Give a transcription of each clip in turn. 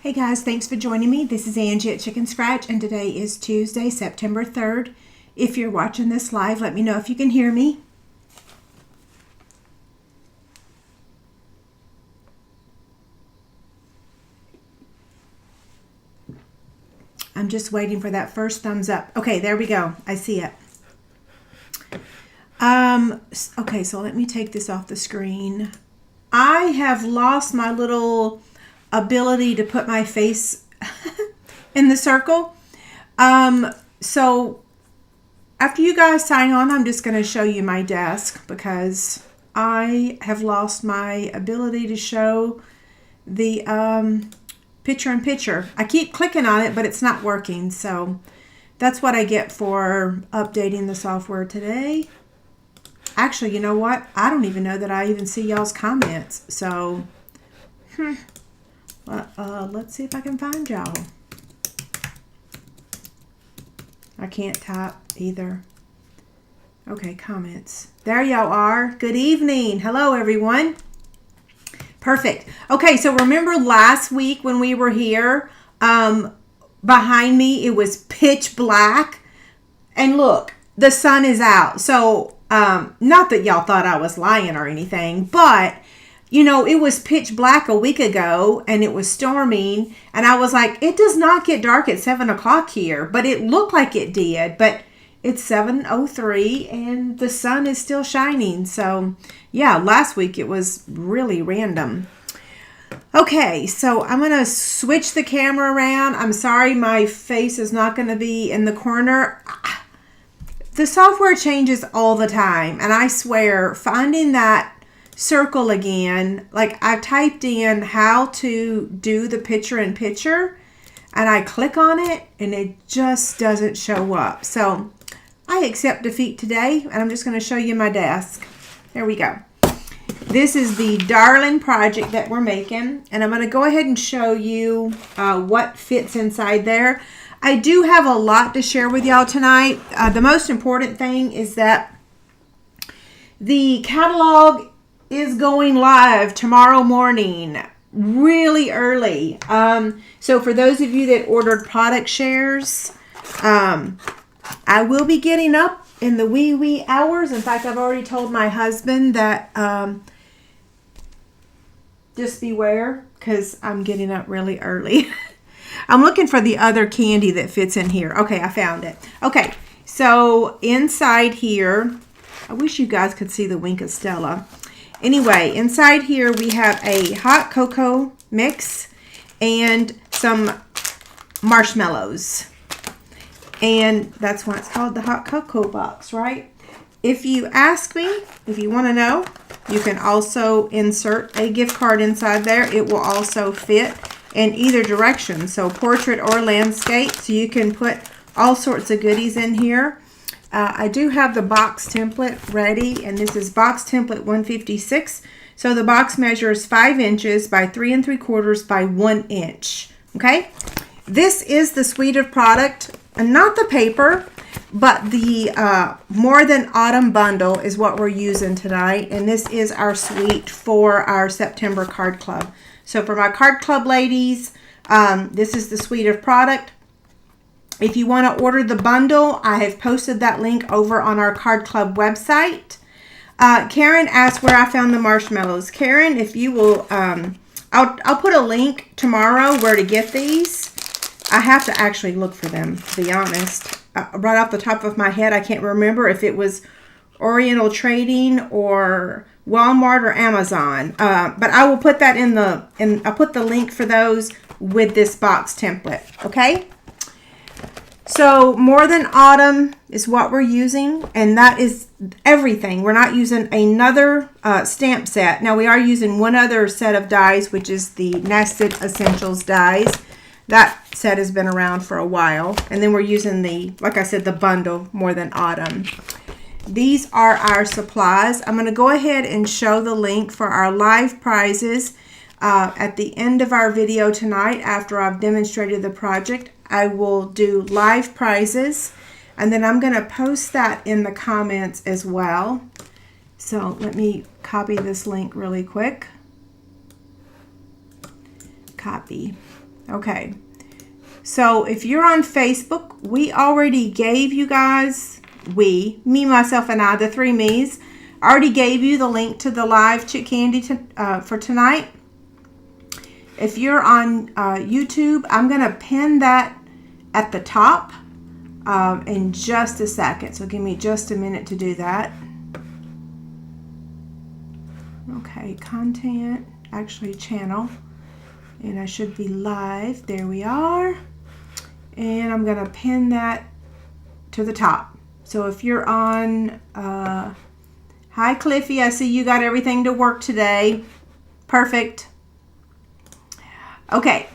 Hey guys, thanks for joining me. This is Angie at ChicnScratch, and today is Tuesday, September 3rd. If you're watching this live, let me know if you can hear me. I'm just waiting for that first thumbs up. Okay, there we go. I see it. Okay, so let me take this off the screen. I have lost my little ability to put my face in the circle. So after you guys sign on, I'm just going to show you my desk because I have lost my ability to show the picture-in-picture. I keep clicking on it, but it's not working. So that's what I get for updating the software today. Actually, you know what? I don't even know that I even see y'all's comments. So, let's see if I can find y'all. I can't type either. Okay, comments. There y'all are. Good evening. Hello, everyone. Perfect. Okay, so remember last week when we were here, behind me, it was pitch black. And look, the sun is out. So, not that y'all thought I was lying or anything, but you know, it was pitch black a week ago and it was storming, and I was like, it does not get dark at 7 o'clock here, but it looked like it did, but it's 7:03 and the sun is still shining. So yeah, last week it was really random. Okay, so I'm going to switch the camera around. I'm sorry my face is not going to be in the corner. The software changes all the time, and I swear finding that circle again, like I typed in how to do the picture-in-picture and I click on it and it just doesn't show up. So I accept defeat today, and I'm just going to show you my desk. There we go. This is the darling project that we're making, and I'm going to go ahead and show you what fits inside there. I do have a lot to share with y'all tonight. The most important thing is that the catalog is going live tomorrow morning, really early. So for those of you that ordered product shares, I will be getting up in the wee hours. In fact, I've already told my husband that just beware, because I'm getting up really early. I'm looking for the other candy that fits in here. Okay, I found it. Okay, so inside here, I wish you guys could see the wink of Stella. Anyway, inside here we have a hot cocoa mix and some marshmallows. And that's why it's called the hot cocoa box, right? If you ask me, if you want to know, you can also insert a gift card inside there. It will also fit in either direction, so portrait or landscape. So you can put all sorts of goodies in here. I do have the box template ready, and this is box template 156. So the box measures 5 inches by 3 3/4 by 1 inch. Okay, this is the suite of product, and not the paper, but the More Than Autumn bundle is what we're using tonight, and this is our suite for our September card club. So for my card club ladies, this is the suite of product. If you want to order the bundle, I have posted that link over on our card club website. Karen asked where I found the marshmallows. Karen, if you will, I'll put a link tomorrow where to get these. I have to actually look for them, to be honest. Right off the top of my head, I can't remember if it was Oriental Trading or Walmart or Amazon. But I will put that I'll put the link for those with this box template. Okay. So More Than Autumn is what we're using, and that is everything. We're not using another stamp set. Now we are using one other set of dies, which is the Nested Essentials dies. That set has been around for a while. And then we're using the, like I said, the bundle More Than Autumn. These are our supplies. I'm going to go ahead and show the link for our live prizes at the end of our video tonight. After I've demonstrated the project, I will do live prizes, and then I'm going to post that in the comments as well. So let me copy this link really quick. Copy. Okay. So if you're on Facebook, we already gave you guys, me, myself, and I, the three me's, already gave you the link to the live Chick Candy for tonight. If you're on YouTube, I'm going to pin that at the top in just a second. So give me just a minute to do that. Okay, content, actually channel. And I should be live. There we are. And I'm going to pin that to the top. So if you're on, hi Cliffy, I see you got everything to work today. Perfect. Okay.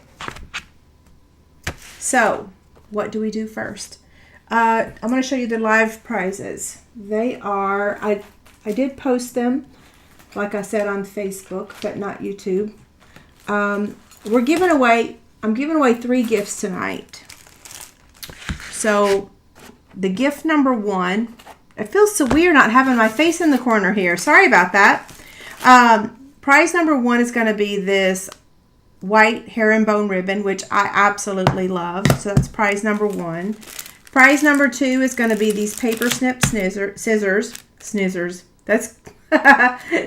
So what do we do first? I'm going to show you the live prizes. They are, I did post them, like I said, on Facebook, but not YouTube. I'm giving away 3 gifts tonight. So the gift number 1, it feels so weird not having my face in the corner here. Sorry about that. Prize number 1 is going to be this white herringbone ribbon, which I absolutely love. So that's prize number 1. Prize number 2 is going to be these paper snip scissors. That's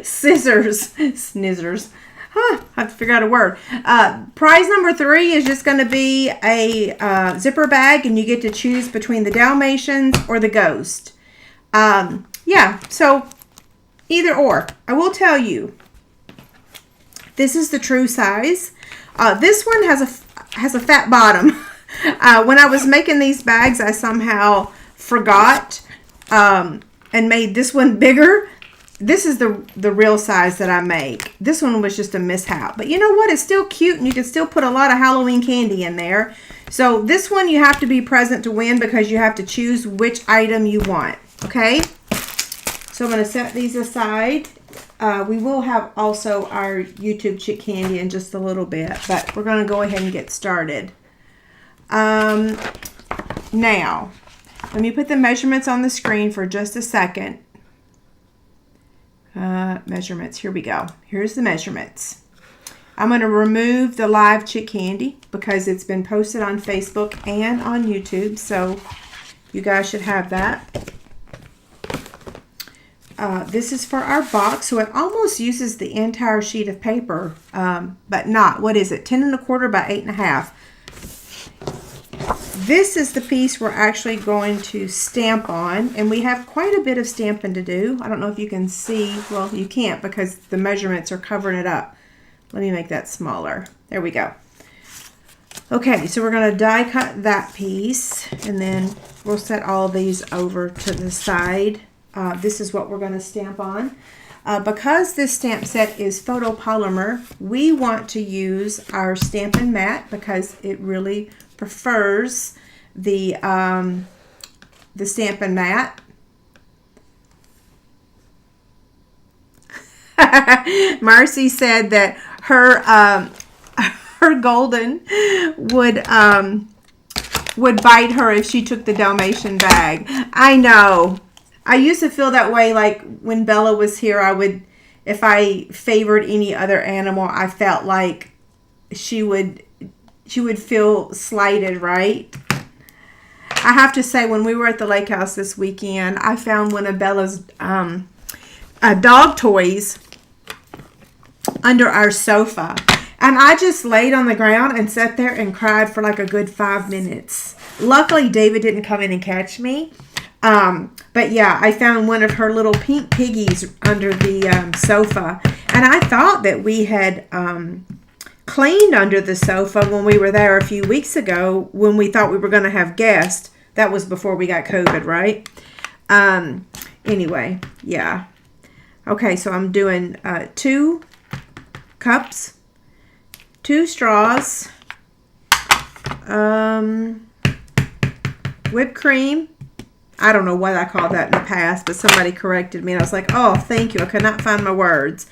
scissors. Snizzers. I have to figure out a word. Prize number 3 is just going to be a zipper bag, and you get to choose between the Dalmatians or the Ghost. Yeah, so either or. I will tell you, this is the true size. This one has a fat bottom. When I was making these bags, I somehow forgot and made this one bigger. This is the real size that I make. This one was just a mishap. But you know what? It's still cute, and you can still put a lot of Halloween candy in there. So this one you have to be present to win because you have to choose which item you want. Okay? So I'm going to set these aside. We will have also our YouTube Chick Candy in just a little bit, but we're going to go ahead and get started. Now, let me put the measurements on the screen for just a second. Measurements. Here we go. Here's the measurements. I'm going to remove the live Chick Candy because it's been posted on Facebook and on YouTube, so you guys should have that. This is for our box, so it almost uses the entire sheet of paper, but not. What is it? 10 1/4 by 8 1/2. This is the piece we're actually going to stamp on, and we have quite a bit of stamping to do. I don't know if you can see. Well, you can't because the measurements are covering it up. Let me make that smaller. There we go. Okay, so we're going to die cut that piece, and then we'll set all these over to the side. This is what we're going to stamp on. Because this stamp set is photopolymer, we want to use our Stampin' Mat because it really prefers the Stampin' Mat. Marcy said that her golden would bite her if she took the Dalmatian bag. I know. I used to feel that way, like when Bella was here, if I favored any other animal, I felt like she would feel slighted, right? I have to say, when we were at the lake house this weekend, I found one of Bella's dog toys under our sofa. And I just laid on the ground and sat there and cried for like a good 5 minutes. Luckily, David didn't come in and catch me. But yeah, I found one of her little pink piggies under the sofa. And I thought that we had cleaned under the sofa when we were there a few weeks ago when we thought we were going to have guests. That was before we got COVID, right? Anyway, yeah. Okay, so I'm doing 2 cups, 2 straws, whipped cream. I don't know what I called that in the past, but somebody corrected me, and I was like, oh, thank you. I could not find my words.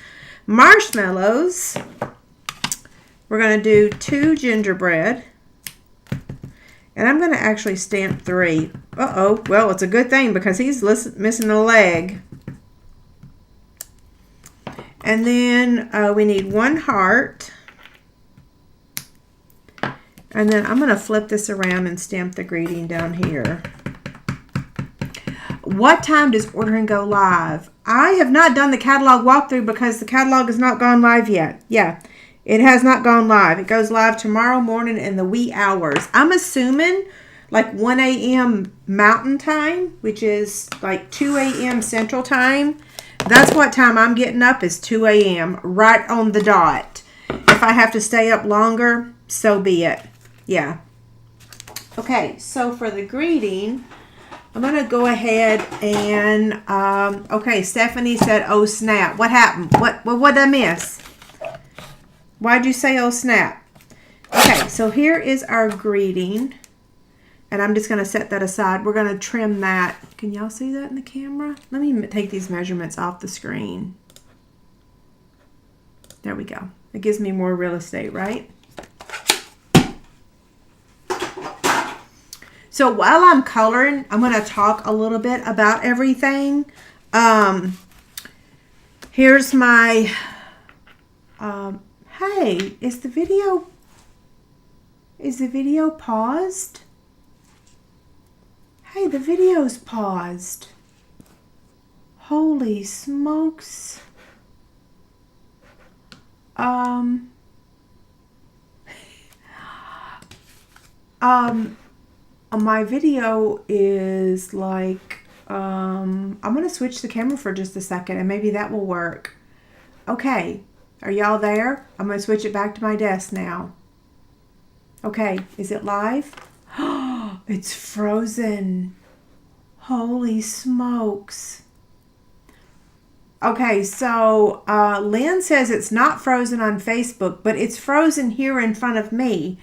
Marshmallows. We're going to do 2 gingerbread. And I'm going to actually stamp 3. Uh-oh. Well, it's a good thing because he's missing a leg. And then we need 1 heart. And then I'm going to flip this around and stamp the greeting down here. What time does ordering go live? I have not done the catalog walkthrough because the catalog has not gone live yet. Yeah, it has not gone live. It goes live tomorrow morning in the wee hours. I'm assuming like 1 a.m. Mountain Time, which is like 2 a.m. Central Time. That's what time I'm getting up, is 2 a.m. right on the dot. If I have to stay up longer, so be it. Yeah. Okay, so for the greeting, I'm going to go ahead and, okay, Stephanie said, oh snap. What happened? What did I miss? Why'd you say oh snap? Okay, so here is our greeting. And I'm just going to set that aside. We're going to trim that. Can y'all see that in the camera? Let me take these measurements off the screen. There we go. It gives me more real estate, right? So while I'm coloring, I'm going to talk a little bit about everything. Here's my, hey, is the video paused? Hey, the video's paused. Holy smokes. My video is like, I'm going to switch the camera for just a second and maybe that will work. Okay. Are y'all there? I'm going to switch it back to my desk now. Okay. Is it live? It's frozen. Holy smokes. Okay, so Lynn says it's not frozen on Facebook, but it's frozen here in front of me.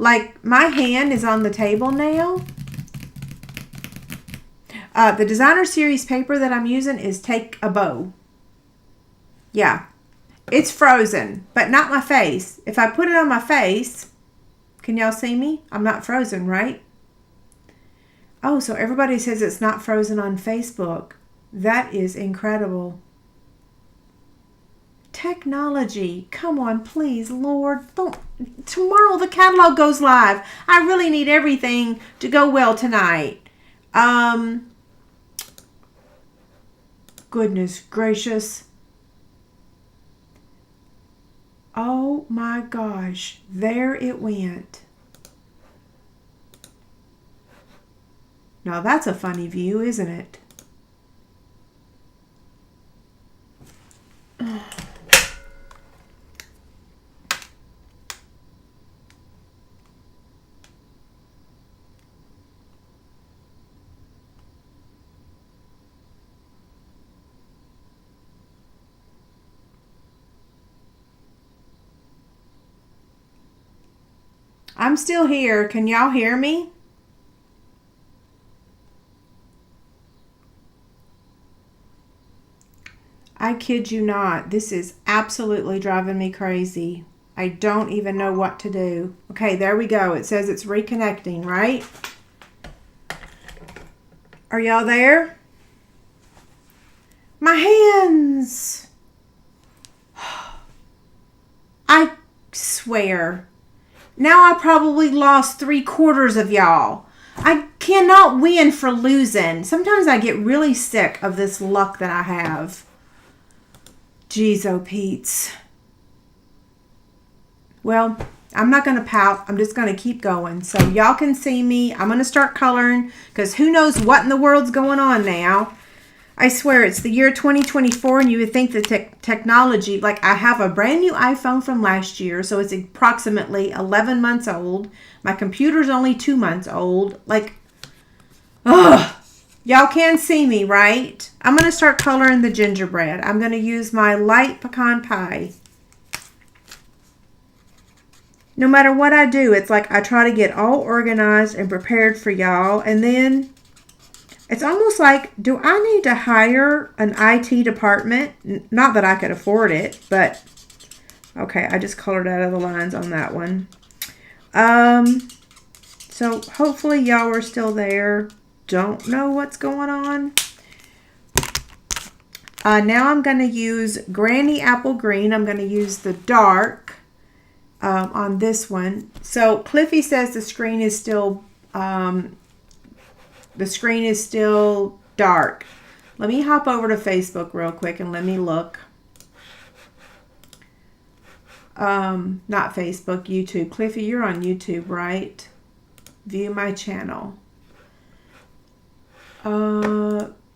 Like, my hand is on the table now. The Designer Series paper that I'm using is Take a Bow. Yeah, it's frozen, but not my face. If I put it on my face, can y'all see me? I'm not frozen, right? Oh, so everybody says it's not frozen on Facebook. That is incredible. Technology. Come on, please, Lord. Don't. Tomorrow the catalog goes live. I really need everything to go well tonight. Goodness gracious. Oh my gosh. There it went. Now that's a funny view, isn't it? I'm still here. Can y'all hear me? I kid you not. This is absolutely driving me crazy. I don't even know what to do. Okay, there we go. It says it's reconnecting, right? Are y'all there? My hands. I swear. Now I probably lost 3/4 of y'all. I cannot win for losing. Sometimes I get really sick of this luck that I have. Jeez, oh Pete's. Well, I'm not going to pout. I'm just going to keep going. So y'all can see me. I'm going to start coloring because who knows what in the world's going on now. I swear it's the year 2024 and you would think the technology, like I have a brand new iPhone from last year. So it's approximately 11 months old. My computer's only 2 months old. Like, ugh. Y'all can see me, right? I'm going to start coloring the gingerbread. I'm going to use my light pecan pie. No matter what I do, it's like I try to get all organized and prepared for y'all. And then it's almost like, do I need to hire an IT department? Not that I could afford it, but okay, I just colored out of the lines on that one. So hopefully y'all are still there. Don't know what's going on. Now I'm going to use Granny Apple Green. I'm going to use the dark. on this one. So Cliffy says the screen is still dark. Let me hop over to Facebook real quick and let me look. Not Facebook, YouTube. Cliffy, you're on YouTube, right? View my channel.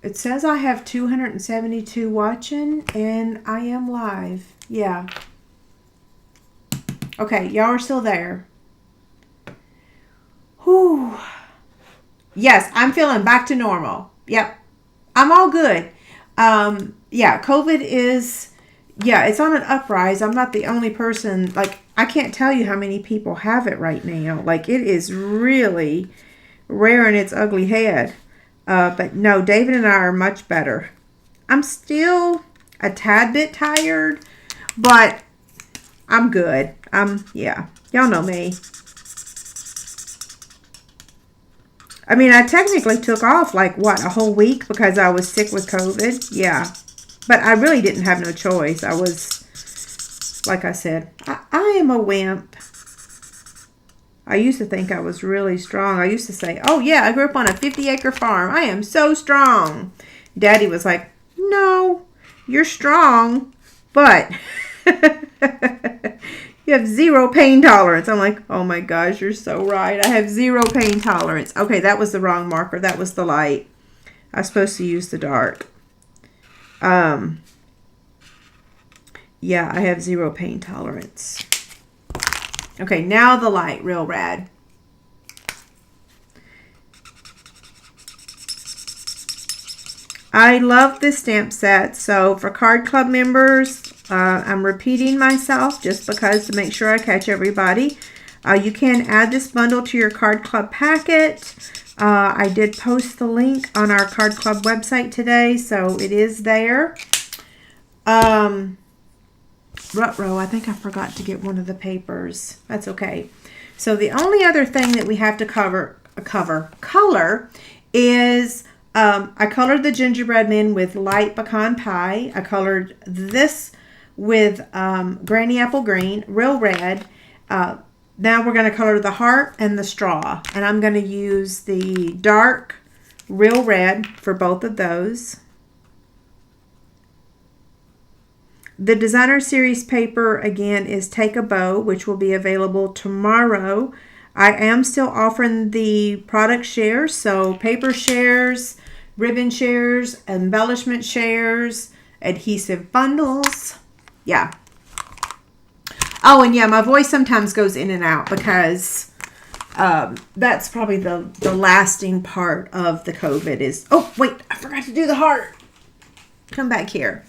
It says I have 272 watching and I am live. Yeah. Okay, y'all are still there. Whew. Yes, I'm feeling back to normal. Yep. I'm all good. Yeah, COVID is, yeah, it's on an uprise. I'm not the only person. Like, I can't tell you how many people have it right now. Like, it is really rearing its ugly head. But no, David and I are much better. I'm still a tad bit tired, but I'm good. Yeah, y'all know me. I mean, I technically took off like, what, a whole week because I was sick with COVID? Yeah. But I really didn't have no choice. I was, like I said, I am a wimp. I used to think I was really strong. I used to say, oh, yeah, I grew up on a 50-acre farm. I am so strong. Daddy was like, no, you're strong, but you have zero pain tolerance. I'm like, oh, my gosh, you're so right. I have zero pain tolerance. Okay, that was the wrong marker. That was the light. I was supposed to use the dark. Yeah, I have zero pain tolerance. Okay, now the light, Real Red. I love this stamp set. So for Card Club members, I'm repeating myself just because to make sure I catch everybody. You can add this bundle to your Card Club packet. I did post the link on our Card Club website today, so it is there. Ruh-roh, I think I forgot to get one of the papers. That's okay. So the only other thing that we have to color is I colored the gingerbread men with light pecan pie. I colored this with granny apple green, Real Red. Now we're going to color the heart and the straw. And I'm going to use the dark Real Red for both of those. The Designer Series paper, again, is Take a Bow, which will be available tomorrow. I am still offering the product shares, so paper shares, ribbon shares, embellishment shares, adhesive bundles. Yeah. Oh, and yeah, my voice sometimes goes in and out because that's probably the lasting part of the COVID is... Oh, wait, I forgot to do the heart. Come back here.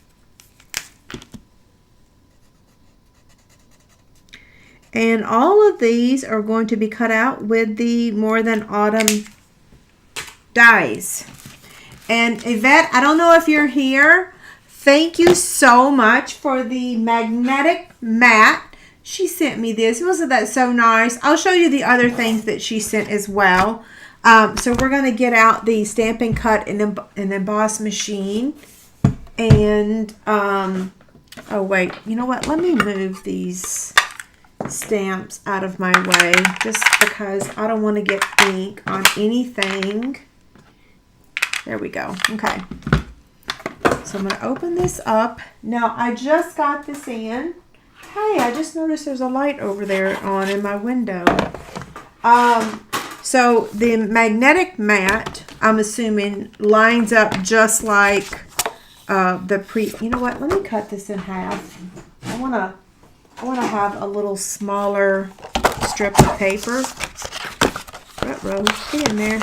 And all of these are going to be cut out with the More Than Autumn dies. And Yvette, I don't know if you're here. Thank you so much for the magnetic mat. She sent me this. Wasn't that so nice? I'll show you the other things that she sent as well. So we're going to get out the Stampin' Cut and Emboss machine. And, oh wait, you know what? Let me move these stamps out of my way just because I don't want to get ink on anything. There we go. Okay. So I'm going to open this up. Now, I just got this in. Hey, I just noticed there's a light over there on in my window. So the magnetic mat, I'm assuming, lines up just like you know what? Let me cut this in half. I want to have a little smaller strip of paper. Ruh-roh, get in there.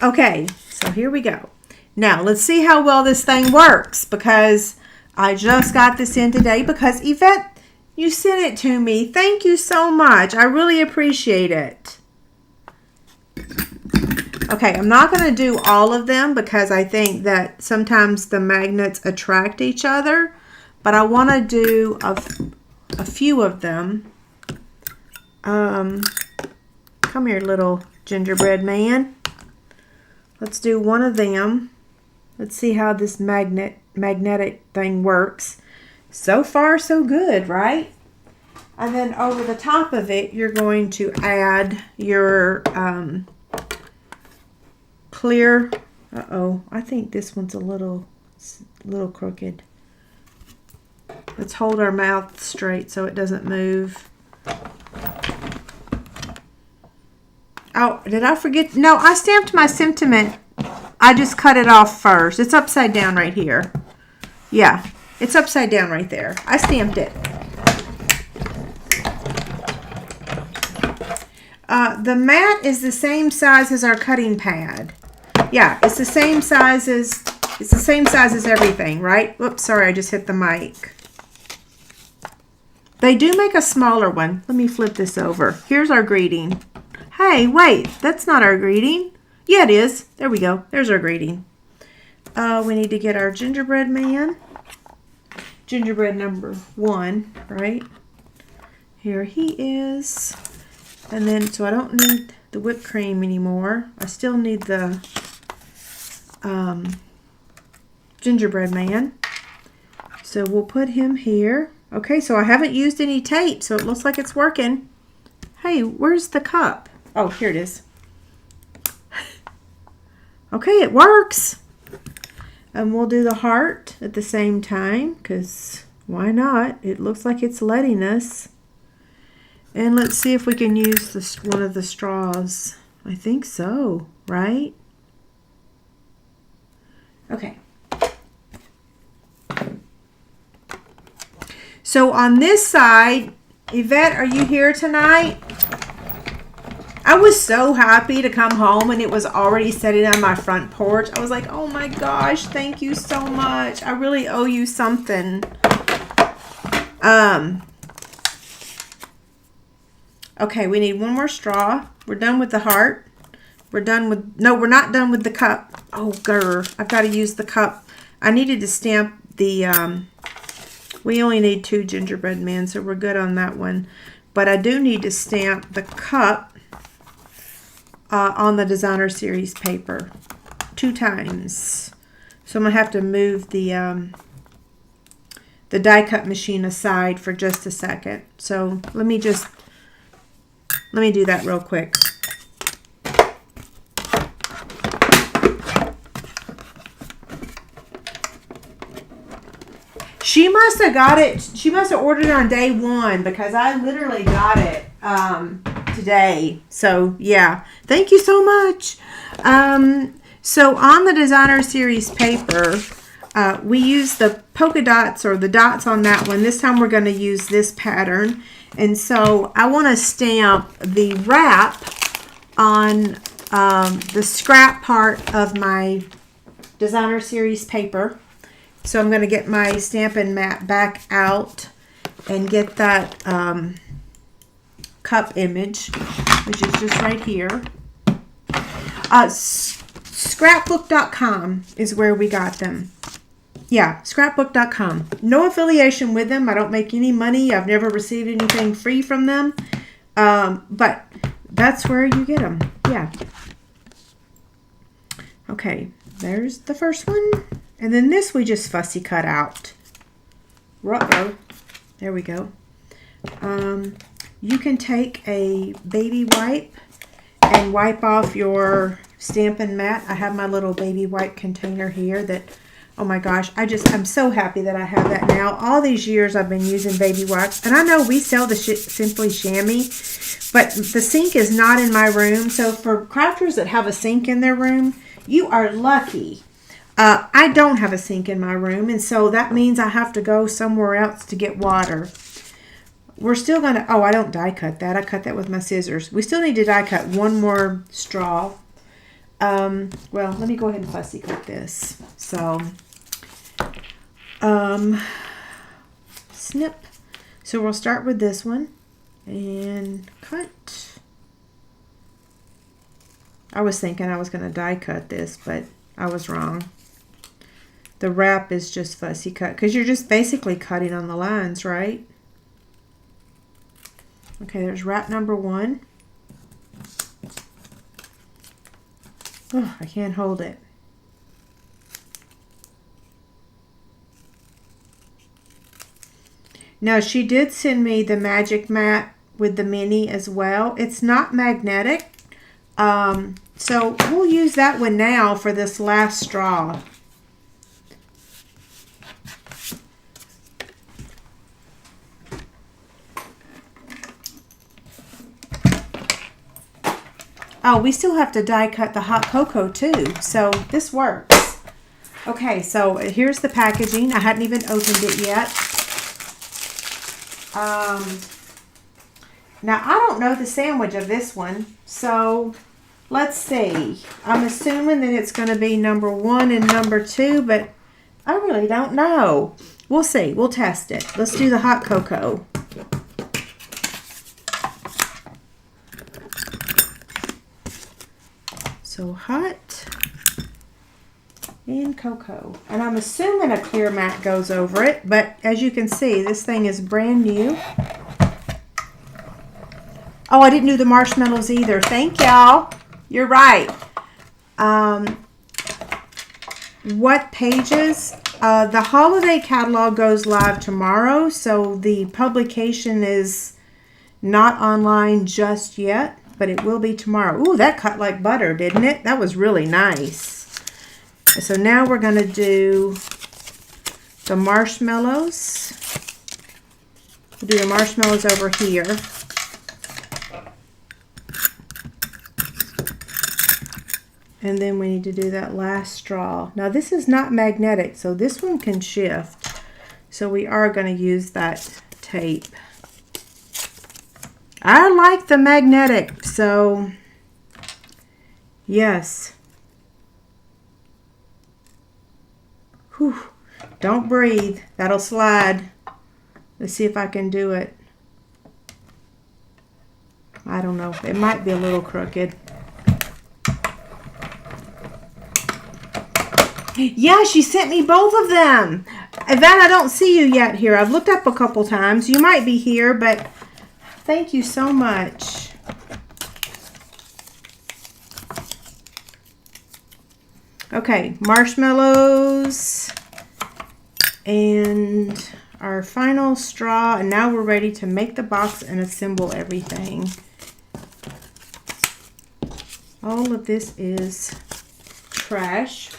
Okay, so here we go. Now, let's see how well this thing works because I just got this in today because Yvette, you sent it to me. Thank you so much. I really appreciate it. Okay, I'm not going to do all of them because I think that sometimes the magnets attract each other, but I want to do a few of them because Come here, little gingerbread man. Let's do one of them. Let's see how this magnetic thing works. So far, so good, right? And then over the top of it, you're going to add your clear. Uh-oh, I think this one's a little crooked. Let's hold our mouth straight so it doesn't move. Oh, did I forget? No, I stamped my sentiment. I just cut it off first. It's upside down right here. Yeah, it's upside down right there. I stamped it. The mat is the same size as our cutting pad. Yeah, it's the same size as everything, right? Whoops, sorry, I just hit the mic. They do make a smaller one. Let me flip this over. Here's our greeting. Hey, wait, that's not our greeting. Yeah, it is. There we go. There's our greeting. We need to get our gingerbread man. Gingerbread number 1, right? Here he is. And then, so I don't need the whipped cream anymore. I still need the gingerbread man. So we'll put him here. Okay, so I haven't used any tape, so it looks like it's working. Hey, where's the cup? Oh, here it is. Okay, it works. And we'll do the heart at the same time, because why not? It looks like it's letting us. And let's see if we can use this one of the straws. I think so, right? Okay. So on this side, Yvette, are you here tonight? I was so happy to come home and it was already sitting on my front porch. I was like, oh my gosh, thank you so much. I really owe you something. Okay, we need one more straw. We're done with the heart. We're done with, no, we're not done with the cup. Oh, grr, I've got to use the cup. I needed to stamp the, we only need 2 gingerbread men, so we're good on that one. But I do need to stamp the cup on the designer series paper 2 times. So I'm gonna have to move the die cut machine aside for just a second. So let me do that real quick. She must have got it. She must have ordered it on day 1 because I literally got it today. So yeah, thank you so much. So on the designer series paper, we use the polka dots or the dots on that one. This time we're going to use this pattern. And so I want to stamp the wrap on the scrap part of my designer series paper. So I'm going to get my Stampin' mat back out and get that cup image, which is just right here. Scrapbook.com is where we got them. Yeah, scrapbook.com. No affiliation with them. I don't make any money. I've never received anything free from them. But that's where you get them. Yeah. Okay, there's the first one. And then this we just fussy cut out. Uh-oh. There we go. You can take a baby wipe and wipe off your Stampin' mat. I have my little baby wipe container here that, oh my gosh, I'm so happy that I have that now. All these years I've been using baby wipes. And I know we sell the Simply Chamois, but the sink is not in my room. So for crafters that have a sink in their room, you are lucky. I don't have a sink in my room, and so that means I have to go somewhere else to get water. We're still going to, oh, I don't die cut that. I cut that with my scissors. We still need to die cut one more straw. Well, let me go ahead and fussy cut this. So, snip. So we'll start with this one and cut. I was thinking I was going to die cut this, but I was wrong. The wrap is just fussy cut because you're just basically cutting on the lines, right? Okay, there's wrap number 1. Oh, I can't hold it. Now, she did send me the magic mat with the mini as well. It's not magnetic. So we'll use that one now for this last straw. Oh, we still have to die cut the hot cocoa too, so this works. Okay, so here's the packaging. I hadn't even opened it yet. Now, I don't know the sandwich of this one, so let's see. I'm assuming that it's going to be number 1 and number 2, but I really don't know. We'll see. We'll test it. Let's do the hot cocoa. So hot and cocoa. And I'm assuming a clear mat goes over it, but as you can see, this thing is brand new. Oh, I didn't do the marshmallows either. Thank y'all. You're right. What pages? The holiday catalog goes live tomorrow, so the publication is not online just yet, but it will be tomorrow. Ooh, that cut like butter, didn't it? That was really nice. So now we're going to do the marshmallows. We'll do the marshmallows over here. And then we need to do that last straw. Now this is not magnetic, so this one can shift. So we are going to use that tape. I like the magnetic, so yes. Whew. Don't breathe. That'll slide. Let's see if I can do it. I don't know. It might be a little crooked. Yeah, she sent me both of them. Yvette, I don't see you yet here. I've looked up a couple times. You might be here, but thank you so much. Okay, marshmallows and our final straw. And now we're ready to make the box and assemble everything. All of this is trash.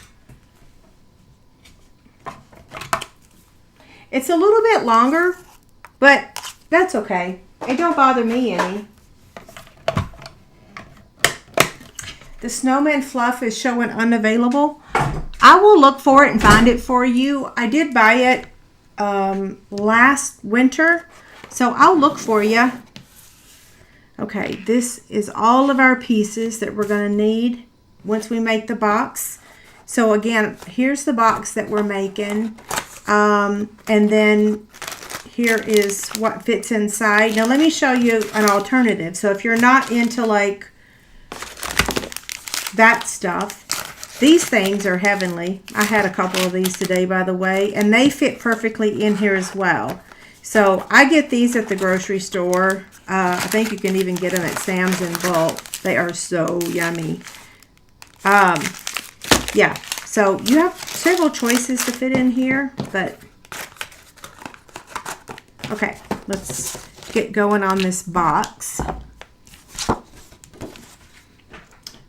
It's a little bit longer, but that's okay. It don't bother me any. The Snowman Fluff is showing unavailable. I will look for it and find it for you. I did buy it last winter, so I'll look for you. Okay, this is all of our pieces that we're going to need once we make the box. So again, here's the box that we're making. And then here is what fits inside. Now let me show you an alternative. So if you're not into like that stuff, these things are heavenly. I had a couple of these today, by the way, and they fit perfectly in here as well. So I get these at the grocery store. I think you can even get them at Sam's in bulk. They are so yummy. Yeah. So you have several choices to fit in here, but okay, let's get going on this box.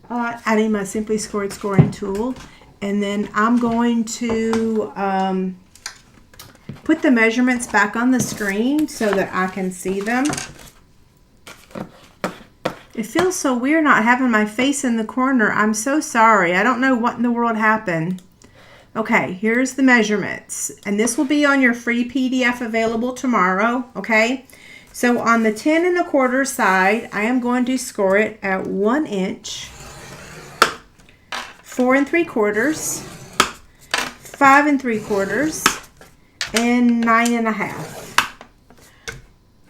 Adding my Simply Scored scoring tool, and then I'm going to put the measurements back on the screen so that I can see them. It feels so weird not having my face in the corner. I'm so sorry. I don't know what in the world happened. Okay, here's the measurements. And this will be on your free PDF available tomorrow, okay? So on the 10 1/4 side, I am going to score it at 1 inch, 4 3/4, 5 3/4, and 9 1/2.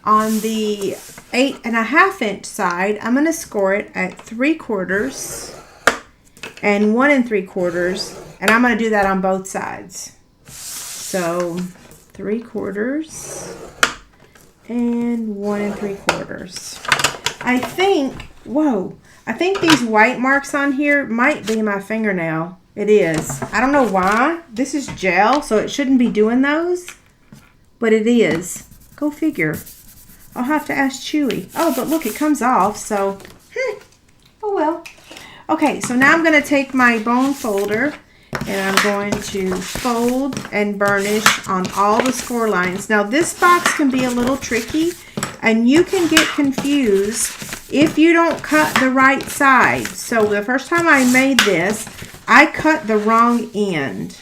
On the 8 1/2 inch side, I'm going to score it at 3/4 and 1 3/4, and I'm going to do that on both sides. So 3/4 and 1 3/4. I think, whoa, I think these white marks on here might be my fingernail. It is. I don't know why. This is gel, so it shouldn't be doing those. But it is. Go figure. I'll have to ask Chewy. Oh, but look, it comes off, so... oh well. Okay, so now I'm going to take my bone folder and I'm going to fold and burnish on all the score lines. Now, this box can be a little tricky, and you can get confused if you don't cut the right side. So the first time I made this, I cut the wrong end.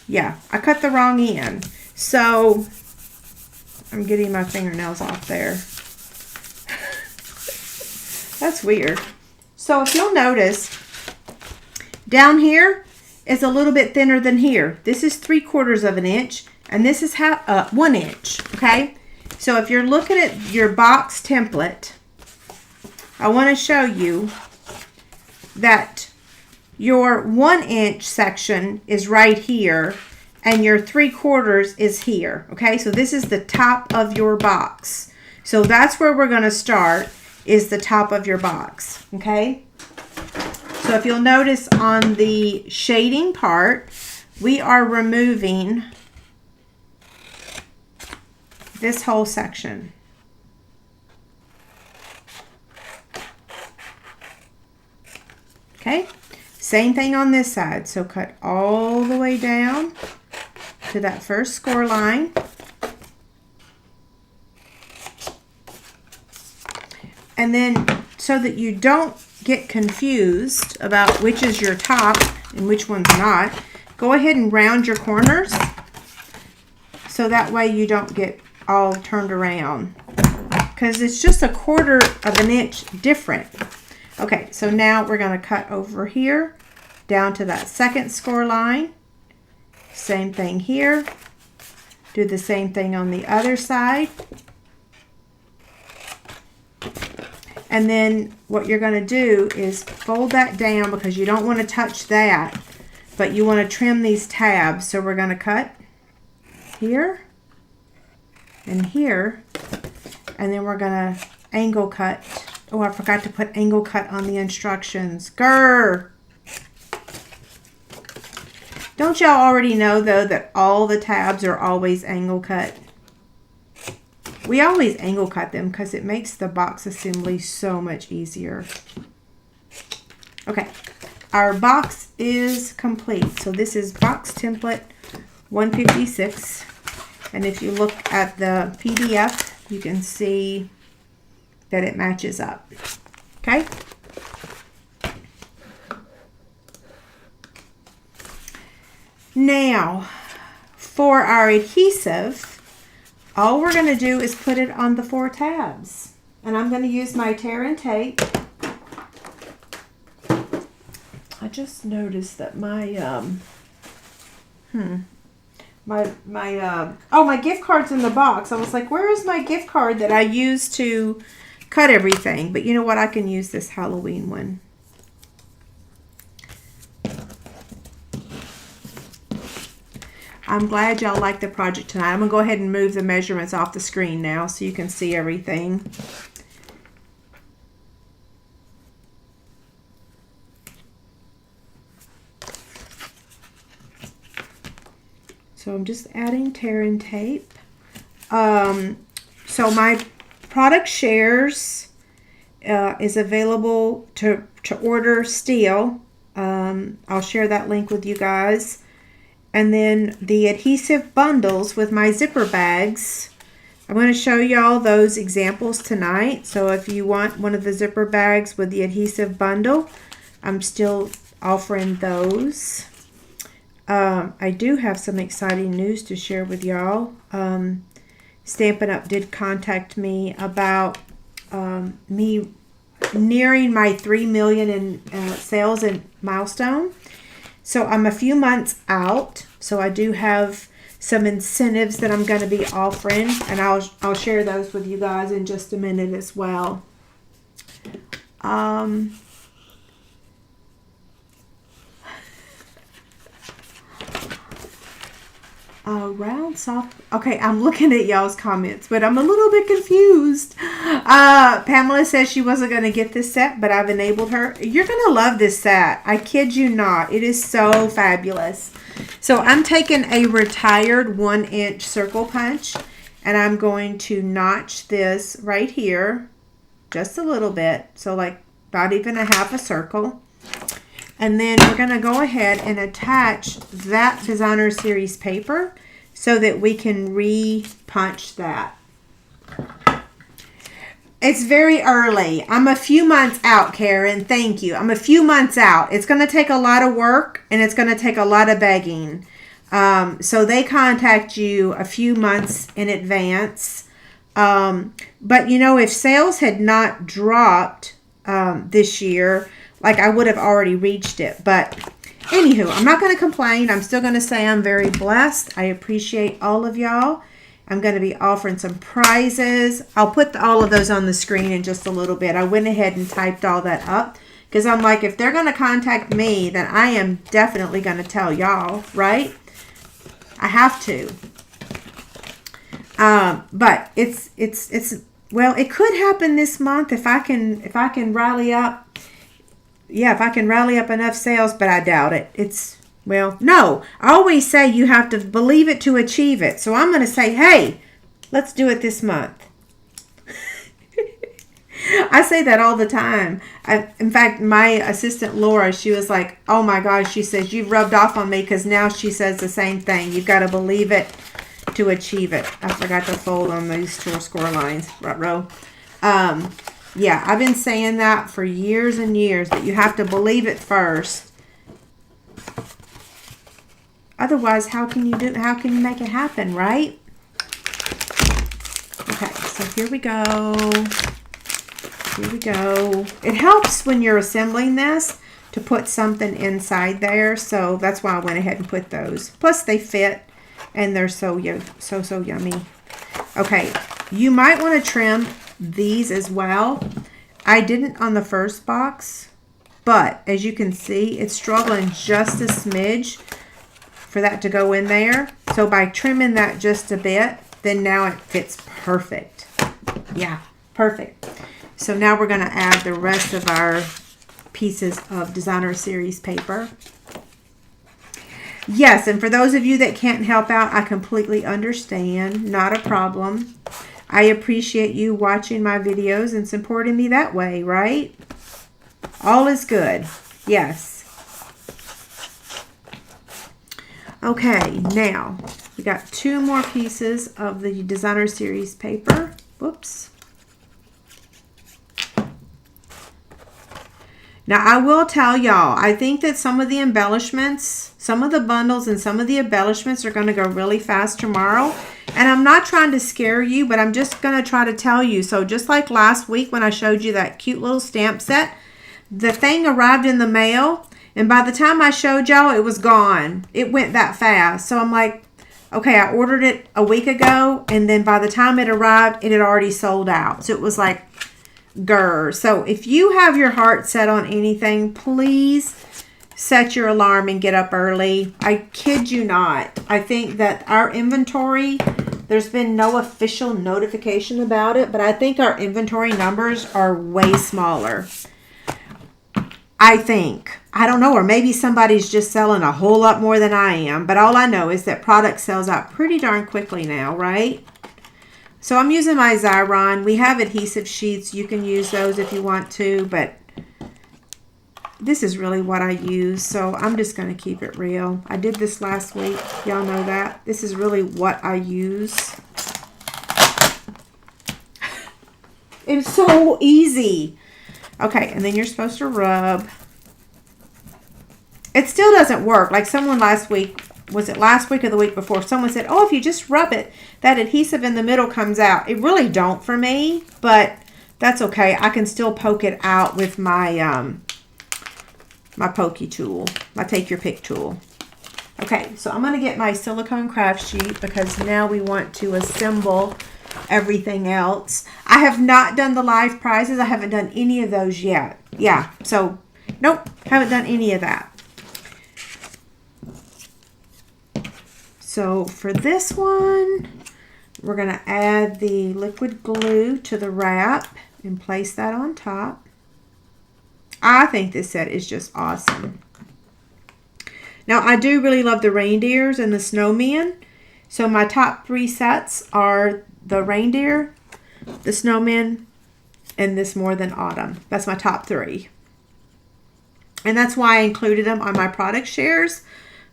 Yeah, I cut the wrong end. So I'm getting my fingernails off there. That's weird. So if you'll notice, down here is a little bit thinner than here. This is 3/4 of an inch, and this is 1 inch, okay? So if you're looking at your box template, I want to show you that your 1 inch section is right here, and your 3/4 is here, okay? So this is the top of your box. So that's where we're going to start, is the top of your box, okay? So if you'll notice on the shading part, we are removing this whole section. Okay, same thing on this side. So cut all the way down to that first score line. And then so that you don't get confused about which is your top and which one's not, go ahead and round your corners so that way you don't get all turned around, because it's just 1/4 of an inch different. Okay, so now we're going to cut over here down to that second score line. Same thing here. Do the same thing on the other side. And then what you're going to do is fold that down, because you don't want to touch that, but you want to trim these tabs. So we're going to cut here and here, and then we're going to angle cut. Oh, I forgot to put angle cut on the instructions. Grr! Don't y'all already know, though, that all the tabs are always angle cut? We always angle cut them because it makes the box assembly so much easier. Okay, our box is complete. So this is box template 156. And if you look at the PDF, you can see that it matches up. Okay? Now, for our adhesive, all we're going to do is put it on the 4 tabs. And I'm going to use my tear and tape. I just noticed that my my gift card's in the box. I was like, where is my gift card that I used to cut everything? But you know what? I can use this Halloween one. I'm glad y'all like the project tonight. I'm going to go ahead and move the measurements off the screen now so you can see everything. So I'm just adding tear and tape. So my product shares is available to order still. I'll share that link with you guys. And then the adhesive bundles with my zipper bags. I'm going to show y'all those examples tonight. So if you want one of the zipper bags with the adhesive bundle, I'm still offering those. I do have some exciting news to share with y'all. Stampin' Up! Did contact me about me nearing my 3 million in sales and milestone. So I'm a few months out, so I do have some incentives that I'm going to be offering, and I'll share those with you guys in just a minute as well. Round soft. Okay, I'm looking at y'all's comments, but I'm a little bit confused. Pamela says she wasn't going to get this set, but I've enabled her. You're going to love this set. I kid you not. It is so fabulous. So I'm taking a retired 1-inch circle punch, and I'm going to notch this right here just a little bit. So like about even a half a circle. And then we're going to go ahead and attach that designer series paper so that we can re-punch that. It's very early. I'm a few months out, Karen. Thank you. I'm a few months out. It's going to take a lot of work and it's going to take a lot of begging. So they contact you a few months in advance. But you know, if sales had not dropped this year, like I would have already reached it. But anywho, I'm not going to complain. I'm still going to say I'm very blessed. I appreciate all of y'all. I'm going to be offering some prizes. I'll put all of those on the screen in just a little bit. I went ahead and typed all that up because I'm like, if they're going to contact me, then I am definitely going to tell y'all, right? I have to. But it's well, it could happen this month if I can rally up. Yeah, if I can rally up enough sales, but I doubt it. Well, no. I always say you have to believe it to achieve it. So I'm going to say, hey, let's do it this month. I say that all the time. In fact, my assistant, Laura, she was like, oh my gosh, she says, you've rubbed off on me because now she says the same thing. You've got to believe it to achieve it. I forgot to fold on these 2 score lines, right row. Yeah, I've been saying that for years and years, that you have to believe it first. Otherwise, how can you make it happen, right? Okay, so here we go. Here we go. It helps when you're assembling this to put something inside there, so that's why I went ahead and put those. Plus, they fit, and they're so yummy. Okay, you might want to trim these as well. I didn't on the first box, but as you can see, it's struggling just a smidge for that to go in there. So by trimming that just a bit, then now it fits perfect. Yeah, perfect. So now we're going to add the rest of our pieces of designer series paper. Yes, and for those of you that can't help out, I completely understand. Not a problem. I appreciate you watching my videos and supporting me that way, right? All is good. Yes. Okay, now we got 2 more pieces of the designer series paper. Whoops. Now, I will tell y'all, I think that some of the embellishments, some of the bundles and some of the embellishments are going to go really fast tomorrow. And I'm not trying to scare you, but I'm just going to try to tell you. So just like last week when I showed you that cute little stamp set, the thing arrived in the mail. And by the time I showed y'all, it was gone. It went that fast. So I'm like, okay, I ordered it a week ago. And then by the time it arrived, it had already sold out. So it was like, grr. So if you have your heart set on anything, please set your alarm and get up early. I kid you not. I think that our inventory, there's been no official notification about it, but I think our inventory numbers are way smaller. I think. I don't know, or maybe somebody's just selling a whole lot more than I am, but all I know is that product sells out pretty darn quickly now, right? So I'm using my Xyron. We have adhesive sheets. You can use those if you want to, but this is really what I use, so I'm just going to keep it real. I did this last week. Y'all know that. This is really what I use. It's so easy. Okay, and then you're supposed to rub. It still doesn't work. Like someone last week, was it last week or the week before, someone said, oh, if you just rub it, that adhesive in the middle comes out. It really don't for me, but that's okay. I can still poke it out with my my pokey tool, my take your pick tool. Okay, so I'm going to get my silicone craft sheet because now we want to assemble everything else. I have not done the live prizes. I haven't done any of those yet. Yeah, so nope, haven't done any of that. So So for this one, we're going to add the liquid glue to the wrap and place that on top. I think this set is just awesome. Now, I do really love the reindeers and the snowmen. So my top 3 sets are the reindeer, the snowman, and this More Than Autumn. That's my top 3. And that's why I included them on my product shares,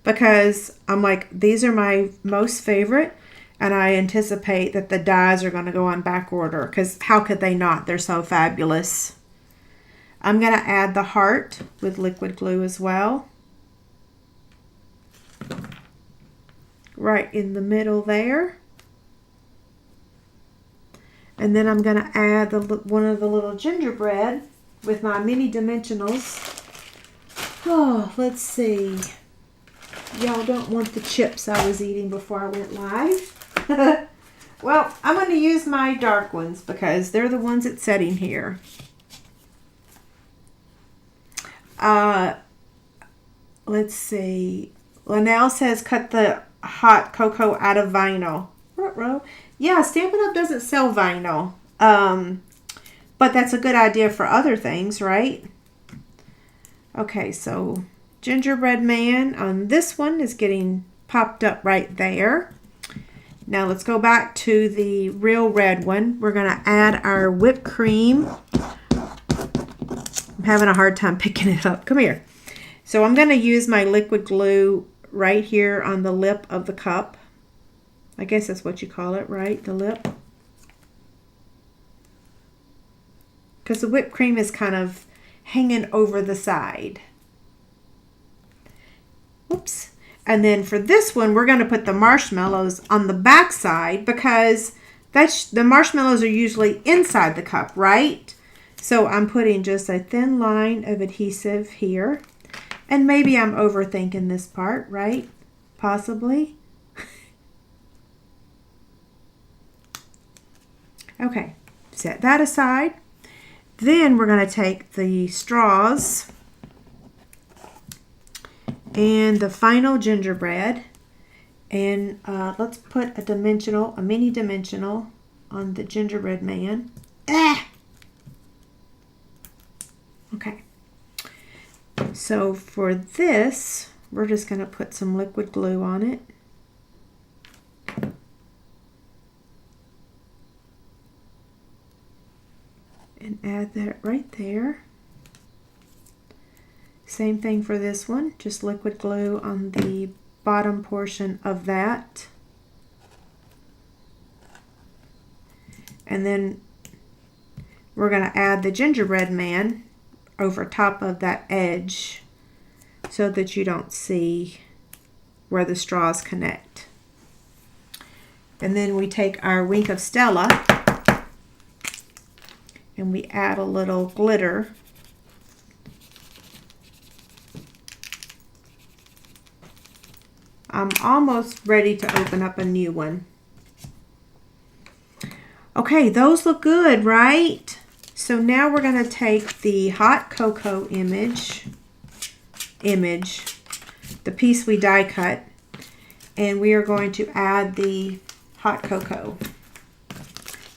because I'm like, these are my most favorite, and I anticipate that the dies are going to go on back order, because how could they not? They're so fabulous. I'm going to add the heart with liquid glue as well. Right in the middle there. And then I'm going to add one of the little gingerbread with my mini dimensionals. Oh, let's see. Y'all don't want the chips I was eating before I went live. Well, I'm going to use my dark ones because they're the ones it's setting here. Let's see. Linnell says cut the hot cocoa out of vinyl. Yeah, Stampin' Up doesn't sell vinyl. But that's a good idea for other things, right? Okay, so gingerbread man on this one is getting popped up right there. Now let's go back to the real red one. We're going to add our whipped cream. I'm having a hard time picking it up. Come here. So I'm going to use my liquid glue right here on the lip of the cup. I guess that's what you call it, right? The lip. Because the whipped cream is kind of hanging over the side. Whoops. And then for this one, we're going to put the marshmallows on the back side because the marshmallows are usually inside the cup, right? So I'm putting just a thin line of adhesive here. And maybe I'm overthinking this part, right? Possibly. Okay, set that aside. Then we're going to take the straws and the final gingerbread, and let's put a mini dimensional on the gingerbread man. Okay. So for this, we're just going to put some liquid glue on it. And add that right there. Same thing for this one, just liquid glue on the bottom portion of that. And then we're going to add the gingerbread man over top of that edge so that you don't see where the straws connect. And then we take our Wink of Stella and we add a little glitter. I'm almost ready to open up a new one. Okay, those look good, right? So now we're going to take the hot cocoa image, the piece we die cut, and we are going to add the hot cocoa.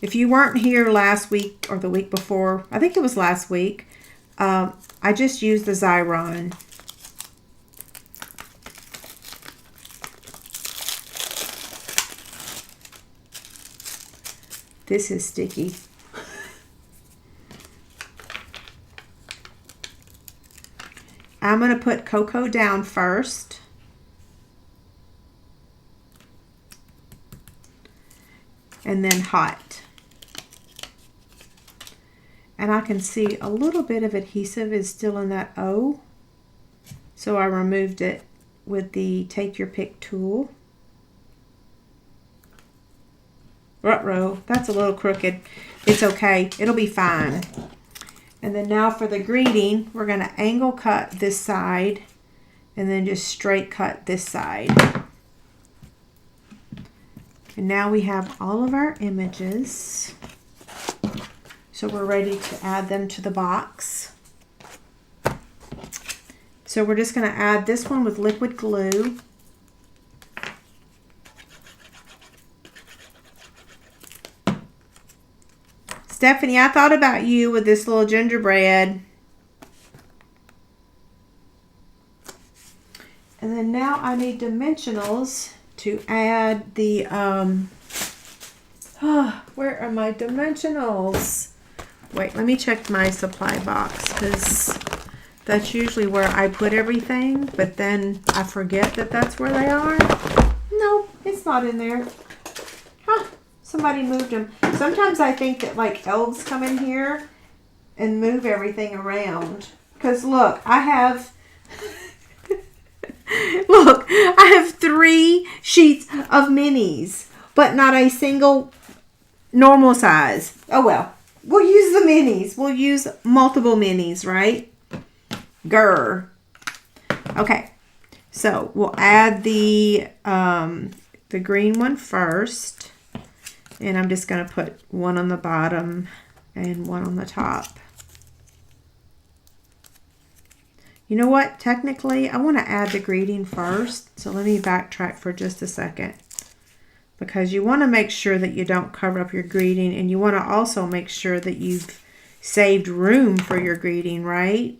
If you weren't here last week or the week before, I think it was last week, I just used the Xyron. This is sticky. I'm going to put cocoa down first. And then hot. And I can see a little bit of adhesive is still in that O. So I removed it with the Take Your Pick tool. Ruh-roh, that's a little crooked. It's okay, it'll be fine. And then now for the greeting, we're going to angle cut this side and then just straight cut this side. And now we have all of our images. So we're ready to add them to the box. So we're just going to add this one with liquid glue. Stephanie, I thought about you with this little gingerbread. And then now I need dimensionals to add the, where are my dimensionals? Wait, let me check my supply box, because that's usually where I put everything, but then I forget that that's where they are. No, it's not in there. Huh, somebody moved them. Sometimes I think that like elves come in here and move everything around. Because look, I have... Look, I have 3 sheets of minis, but not a single normal size. Oh well, we'll use the minis. We'll use multiple minis, right? Grr. Okay, so we'll add the green one first, and I'm just going to put one on the bottom and one on the top. You know what? Technically, I want to add the greeting first. So let me backtrack for just a second. Because you want to make sure that you don't cover up your greeting. And you want to also make sure that you've saved room for your greeting, right?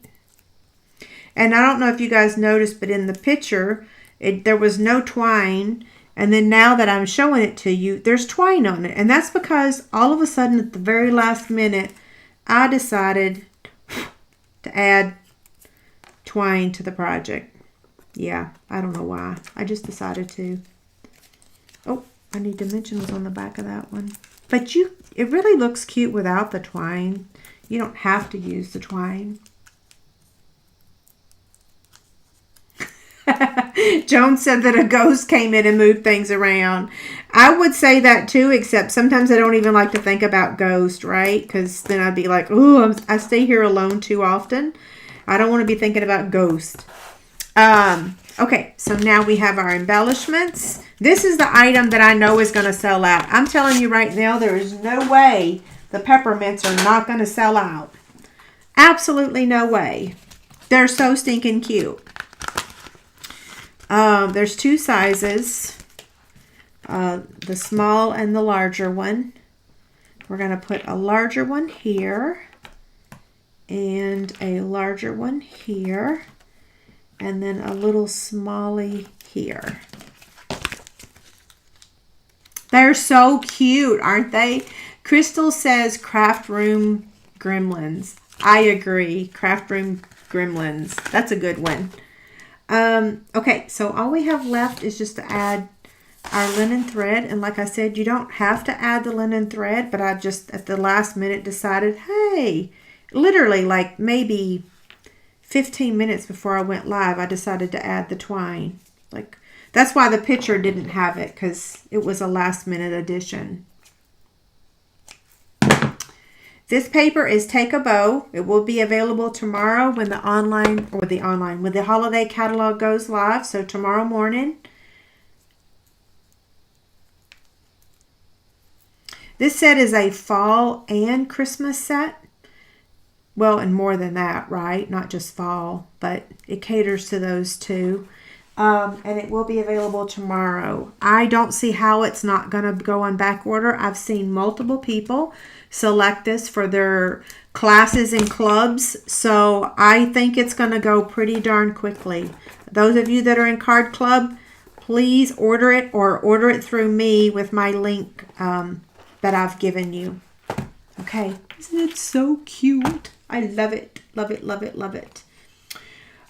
And I don't know if you guys noticed, but in the picture, there was no twine. And then now that I'm showing it to you, there's twine on it. And that's because all of a sudden at the very last minute, I decided to add twine to the project. Yeah, I don't know why. I just decided to. Oh, I need dimensionals on the back of that one. But it really looks cute without the twine. You don't have to use the twine. Joan said that a ghost came in and moved things around. I would say that too, except sometimes I don't even like to think about ghosts, right? Because then I'd be like, oh, I stay here alone too often. I don't want to be thinking about ghosts. Okay, so now we have our embellishments. This is the item that I know is going to sell out. I'm telling you right now, there is no way the peppermints are not going to sell out. Absolutely no way. They're so stinking cute. There's 2 sizes. The small and the larger one. We're going to put a larger one here. And a larger one here, and then a little smally here. They're so cute, aren't they? Crystal says craft room gremlins. I agree, craft room gremlins. That's a good one. Okay, so all we have left is just to add our linen thread, and like I said, you don't have to add the linen thread, but I just at the last minute decided, hey, literally like maybe 15 minutes before I went live, I decided to add the twine. Like, that's why the picture didn't have it, because it was a last minute addition. This paper is Take a Bow. It will be available tomorrow when the holiday catalog goes live. So tomorrow morning. This set is a fall and Christmas set. Well, and more than that, right? Not just fall, but it caters to those two. And it will be available tomorrow. I don't see how it's not going to go on back order. I've seen multiple people select this for their classes and clubs. So I think it's going to go pretty darn quickly. Those of you that are in Card Club, please order it or order it through me with my link that I've given you. Okay. Isn't it so cute? I love it. Love it, love it, love it.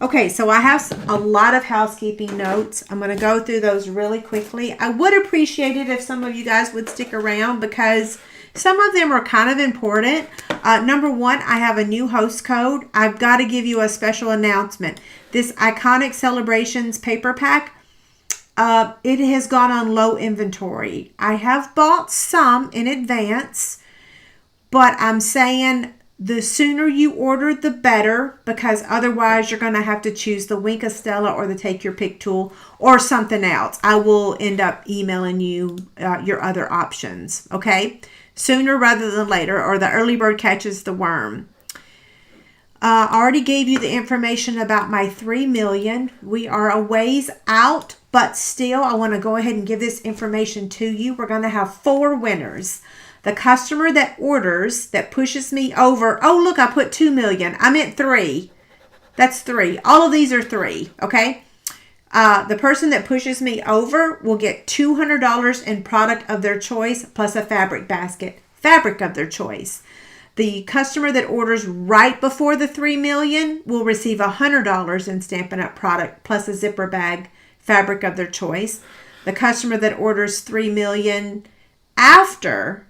Okay, so I have a lot of housekeeping notes. I'm going to go through those really quickly. I would appreciate it if some of you guys would stick around because some of them are kind of important. Number one, I have a new host code. I've got to give you a special announcement. This Iconic Celebrations paper pack, it has gone on low inventory. I have bought some in advance, but I'm saying the sooner you order, the better, because otherwise you're going to have to choose the Wink of Stella or the Take Your Pick tool or something else. I will end up emailing you your other options, okay? Sooner rather than later, or the early bird catches the worm. I already gave you the information about my 3 million. We are a ways out, but still I want to go ahead and give this information to you. We're going to have 4 winners. The customer that orders, that pushes me over, oh, look, I put 2 million. I meant 3. That's 3. All of these are 3, okay? The person that pushes me over will get $200 in product of their choice plus a fabric basket, fabric of their choice. The customer that orders right before the 3 million will receive $100 in Stampin' Up! Product plus a zipper bag, fabric of their choice. The customer that orders 3 million after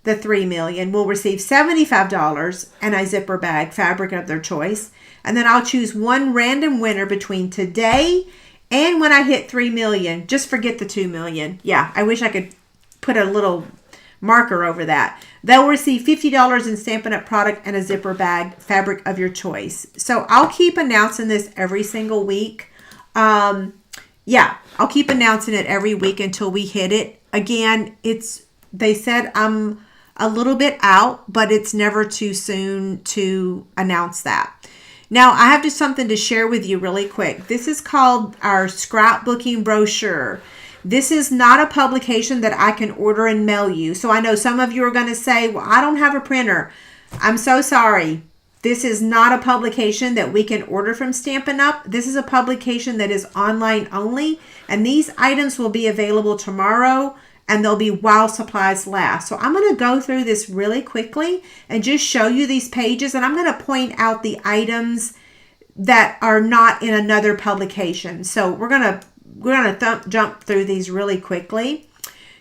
the 3 million will receive $75 and a zipper bag, fabric of their choice. And then I'll choose one random winner between today and when I hit 3 million. Just forget the 2 million. Yeah, I wish I could put a little marker over that. They'll receive $50 in Stampin' Up! Product and a zipper bag, fabric of your choice. So I'll keep announcing this every single week. Yeah, I'll keep announcing it every week until we hit it. Again, they said I'm a little bit out, but it's never too soon to announce that. Now, I have just something to share with you really quick. This is called our Scrapbooking brochure. This is not a publication that I can order and mail you. So I know some of you are going to say, well, I don't have a printer. I'm so sorry. This is not a publication that we can order from Stampin' Up! This is a publication that is online only. And these items will be available tomorrow. And they'll be while supplies last. So I'm going to go through this really quickly and just show you these pages. And I'm going to point out the items that are not in another publication. So we're going to jump through these really quickly.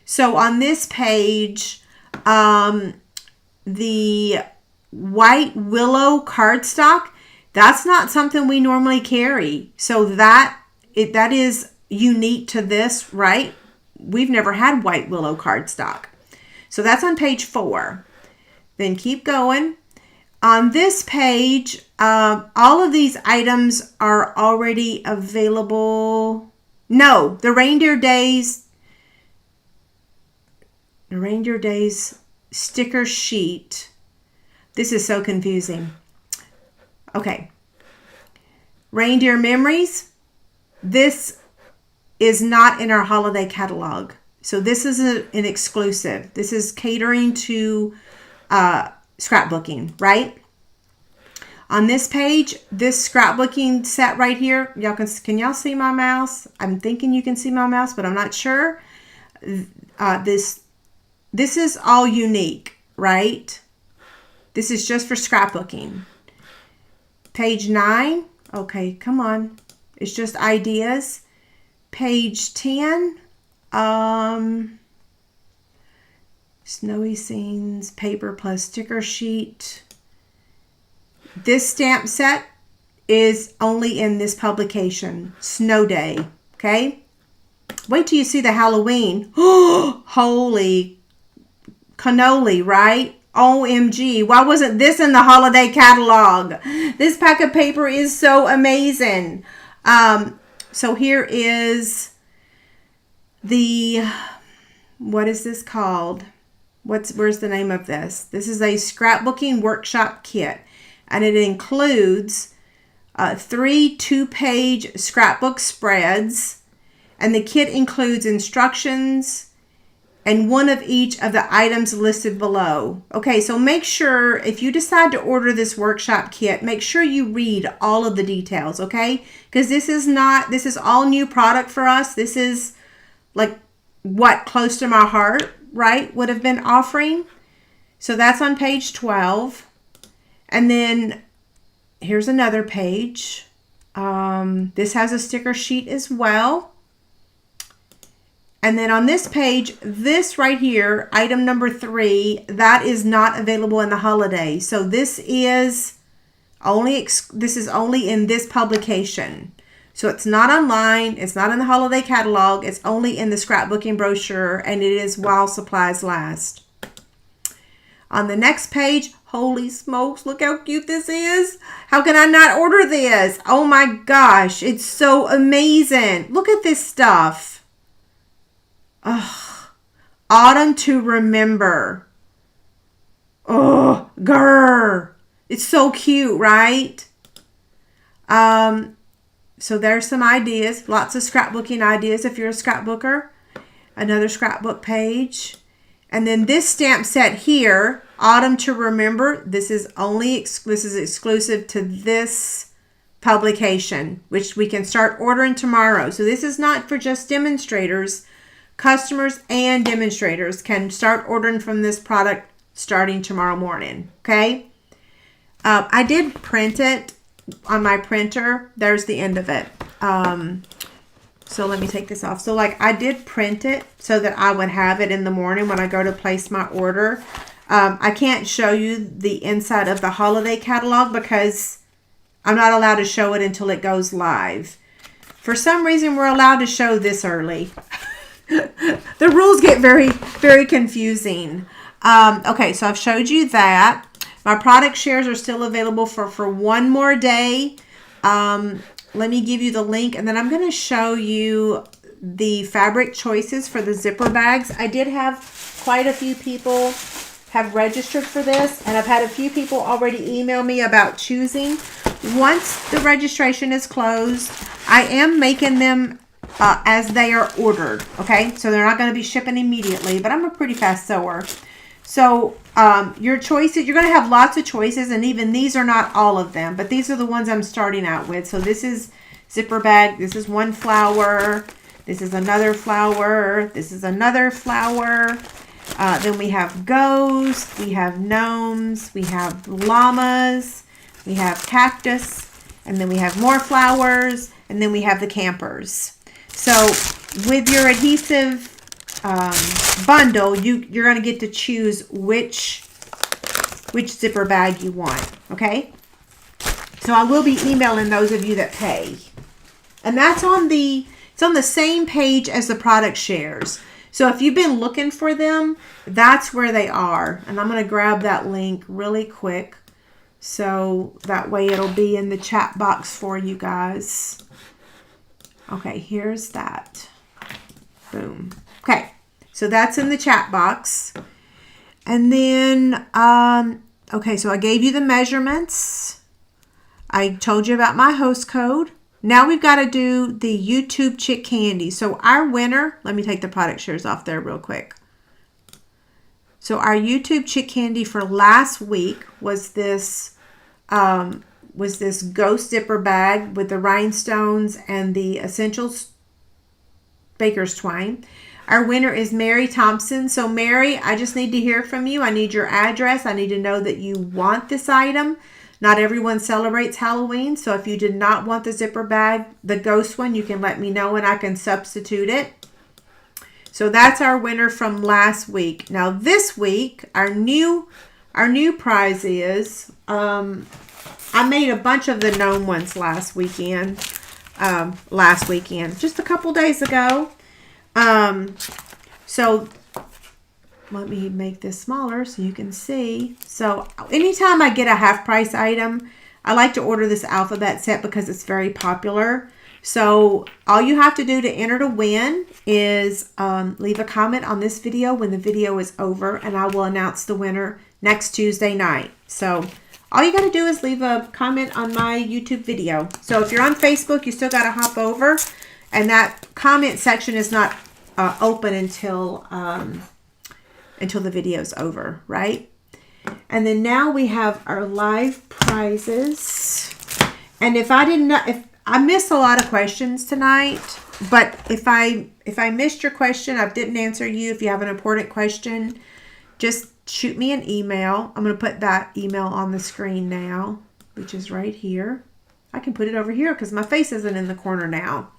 So on this page, the white willow cardstock, that's not something we normally carry. So that is unique to this, right? We've never had white willow cardstock. So that's on page 4. Then keep going. On this page, all of these items are already available. No, the Reindeer Days sticker sheet. This is so confusing. Okay. Reindeer Memories. This is not in our holiday catalog. So this is an exclusive. This is catering to scrapbooking, right? On this page, this scrapbooking set right here, y'all can y'all see my mouse? I'm thinking you can see my mouse, but I'm not sure. This is all unique, right? This is just for scrapbooking. Page 9, okay, come on. It's just ideas. Page 10, snowy scenes, paper plus sticker sheet. This stamp set is only in this publication, Snow Day, okay? Wait till you see the Halloween. Oh, holy cannoli, right? OMG, why wasn't this in the holiday catalog? This pack of paper is so amazing. So here is the, what is this called? Where's the name of this? This is a scrapbooking workshop kit, and it includes 3 2-page scrapbook spreads, and the kit includes instructions and one of each of the items listed below. Okay, so make sure if you decide to order this workshop kit, make sure you read all of the details, okay? Because this is all new product for us. This is like what close to my heart, right, would have been offering. So that's on page 12. And then here's another page. This has a sticker sheet as well. And then on this page, this right here, item number 3, that is not available in the holiday. So this is only in this publication. So it's not online, it's not in the holiday catalog, it's only in the scrapbooking brochure, and it is while supplies last. On the next page, holy smokes, look how cute this is. How can I not order this? Oh my gosh, it's so amazing. Look at this stuff. Oh, Autumn to Remember. Oh, grr. It's so cute, right? So there's some ideas. Lots of scrapbooking ideas if you're a scrapbooker. Another scrapbook page. And then this stamp set here, Autumn to Remember, this is exclusive to this publication, which we can start ordering tomorrow. So this is not for just demonstrators. Customers and demonstrators can start ordering from this product starting tomorrow morning. Okay. I did print it on my printer. There's the end of it. So let me take this off. So like I did print it so that I would have it in the morning when I go to place my order. I can't show you the inside of the holiday catalog because I'm not allowed to show it until it goes live. For some reason, we're allowed to show this early. The rules get very, very confusing. Okay, so I've showed you that. My product shares are still available for one more day. Let me give you the link, and then I'm going to show you the fabric choices for the zipper bags. I did have quite a few people have registered for this, and I've had a few people already email me about choosing. Once the registration is closed, I am making them as they are ordered, okay? So they're not going to be shipping immediately, but I'm a pretty fast sewer. So your choices, you're going to have lots of choices, and even these are not all of them, but these are the ones I'm starting out with. So this is zipper bag. This is one flower. This is another flower. This is another flower. Then we have ghosts. We have gnomes. We have llamas. We have cactus. And then we have more flowers. And then we have the campers. So with your adhesive bundle, you're going to get to choose which zipper bag you want. Okay. So I will be emailing those of you that pay. And that's it's on the same page as the product shares. So if you've been looking for them, that's where they are. And I'm going to grab that link really quick. So that way it'll be in the chat box for you guys. Okay, here's that. Boom. Okay, so that's in the chat box. And then, okay, so I gave you the measurements. I told you about my host code. Now we've got to do the YouTube Chick Candy. So our winner, let me take the product shares off there real quick. So our YouTube Chick Candy for last week was this ghost zipper bag with the rhinestones and the essentials baker's twine. Our winner is Mary Thompson. So Mary, I just need to hear from you. I need your address. I need to know that you want this item. Not everyone celebrates Halloween, so if you did not want the zipper bag, the ghost one, you can let me know and I can substitute it. So that's our winner from last week. Now this week, our new prize is, I made a bunch of the gnome ones last weekend, just a couple days ago. So let me make this smaller so you can see. So anytime I get a half price item, I like to order this alphabet set because it's very popular. So all you have to do to enter to win is leave a comment on this video when the video is over, and I will announce the winner next Tuesday night. So all you got to do is leave a comment on my YouTube video. So if you're on Facebook, you still got to hop over, and that comment section is not open until the video's over, right? And then now we have our live prizes. And if I missed a lot of questions tonight, but if I missed your question, I didn't answer you. If you have an important question, just shoot me an email. I'm going to put that email on the screen now, which is right here. I can put it over here because my face isn't in the corner now.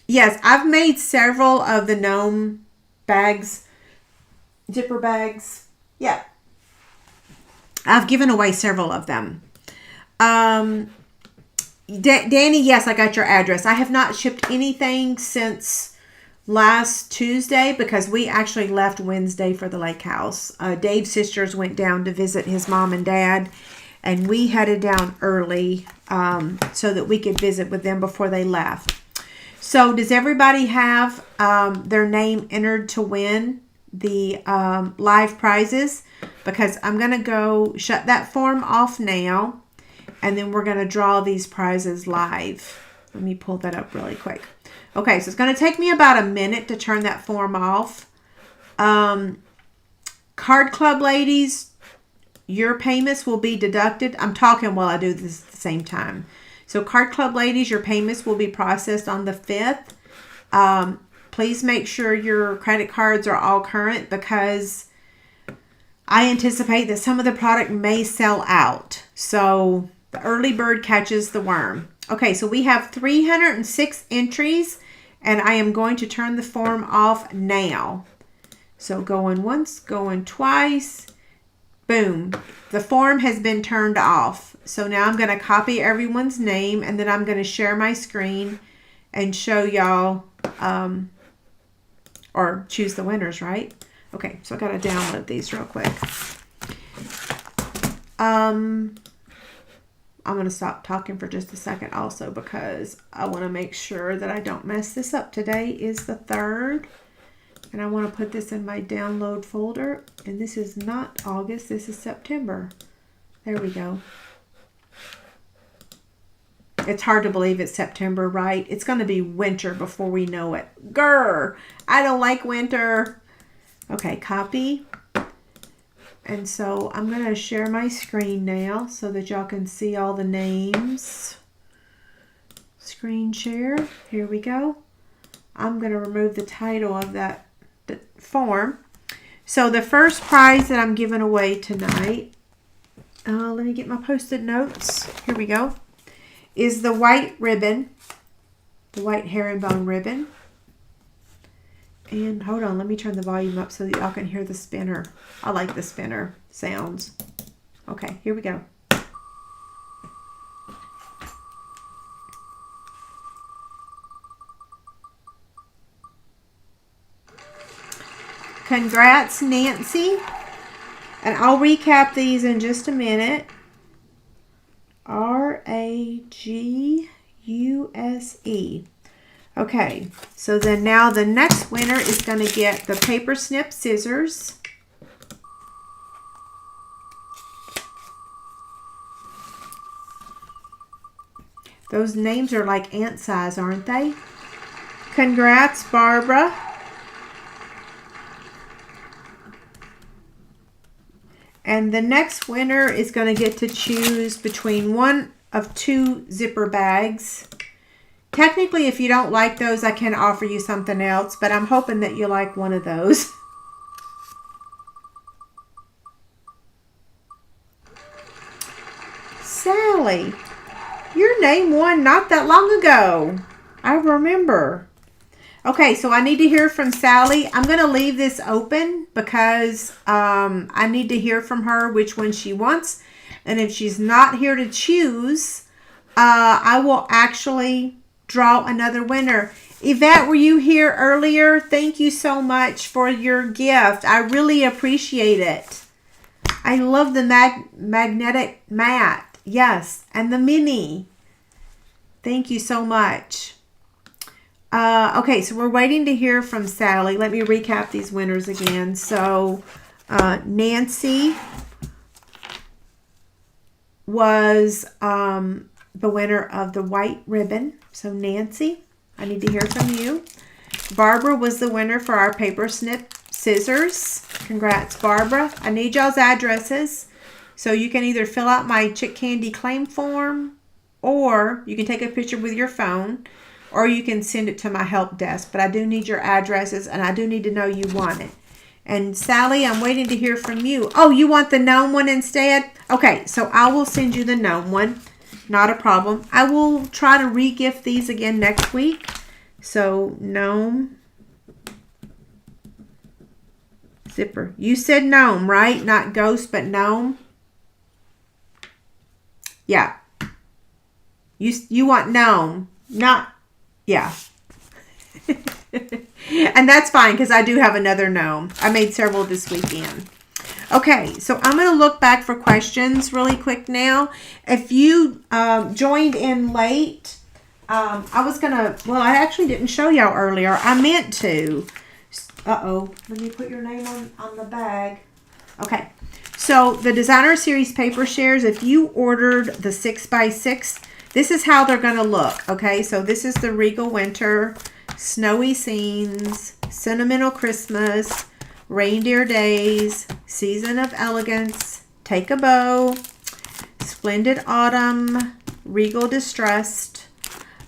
Yes, I've made several of the gnome bags, zipper bags. Yeah. I've given away several of them. Danny, yes, I got your address. I have not shipped anything since last Tuesday because we actually left Wednesday for the lake house. Dave's sisters went down to visit his mom and dad, and we headed down early so that we could visit with them before they left. So does everybody have their name entered to win the live prizes? Because I'm going to go shut that form off now, and then we're going to draw these prizes live. Let me pull that up really quick. Okay, so it's going to take me about a minute to turn that form off. Card Club ladies, your payments will be deducted. I'm talking while I do this at the same time. So Card Club ladies, your payments will be processed on the 5th. Please make sure your credit cards are all current because I anticipate that some of the product may sell out. So the early bird catches the worm. Okay, so we have 306 entries and I am going to turn the form off now. So going once, going twice, boom. The form has been turned off. So now I'm going to copy everyone's name and then I'm going to share my screen and show y'all, or choose the winners, right? Okay, so I got to download these real quick. I'm going to stop talking for just a second also because I want to make sure that I don't mess this up. Today is the 3rd. And I want to put this in my download folder. And this is not August. This is September. There we go. It's hard to believe it's September, right? It's going to be winter before we know it. Grr! I don't like winter. Okay, copy. And so I'm going to share my screen now so that y'all can see all the names. Screen share. Here we go. I'm going to remove the title of that form. So the first prize that I'm giving away tonight, let me get my Post-it notes. Here we go. Is the white ribbon, the white herringbone ribbon. And hold on, let me turn the volume up so that y'all can hear the spinner. I like the spinner sounds. Okay, here we go. Congrats, Nancy. And I'll recap these in just a minute. R-A-G-U-S-E. Okay, so then now the next winner is going to get the paper snip scissors. Those names are like ant size, aren't they? Congrats, Barbara. And the next winner is going to get to choose between one of 2 zipper bags. Technically, if you don't like those, I can offer you something else, but I'm hoping that you like one of those. Sally, your name won not that long ago. I remember. Okay, so I need to hear from Sally. I'm going to leave this open because I need to hear from her which one she wants. And if she's not here to choose, I will actually draw another winner. Yvette, were you here earlier? Thank you so much for your gift. I really appreciate it. I love the magnetic mat. Yes, and the mini. Thank you so much. Okay, so we're waiting to hear from Sally. Let me recap these winners again. So, Nancy was the winner of the white ribbon. So, Nancy, I need to hear from you. Barbara was the winner for our paper snip scissors. Congrats, Barbara. I need y'all's addresses. So, you can either fill out my Chick Candy claim form or you can take a picture with your phone. Or you can send it to my help desk. But I do need your addresses and I do need to know you want it. And Sally, I'm waiting to hear from you. Oh, you want the gnome one instead? Okay, so I will send you the gnome one. Not a problem. I will try to re-gift these again next week. So, gnome. Zipper. You said gnome, right? Not ghost, but gnome. Yeah. You want gnome, not... Yeah. And that's fine because I do have another gnome. I made several this weekend. Okay, so I'm going to look back for questions really quick now. If you joined in late, I was going to, well, I actually didn't show y'all earlier. I meant to. Uh-oh. Let me put your name on the bag. Okay. So the Designer Series paper shares, if you ordered the 6x6, this is how they're going to look, okay? So this is the Regal Winter, Snowy Scenes, Sentimental Christmas, Reindeer Days, Season of Elegance, Take a Bow, Splendid Autumn, Regal Distressed,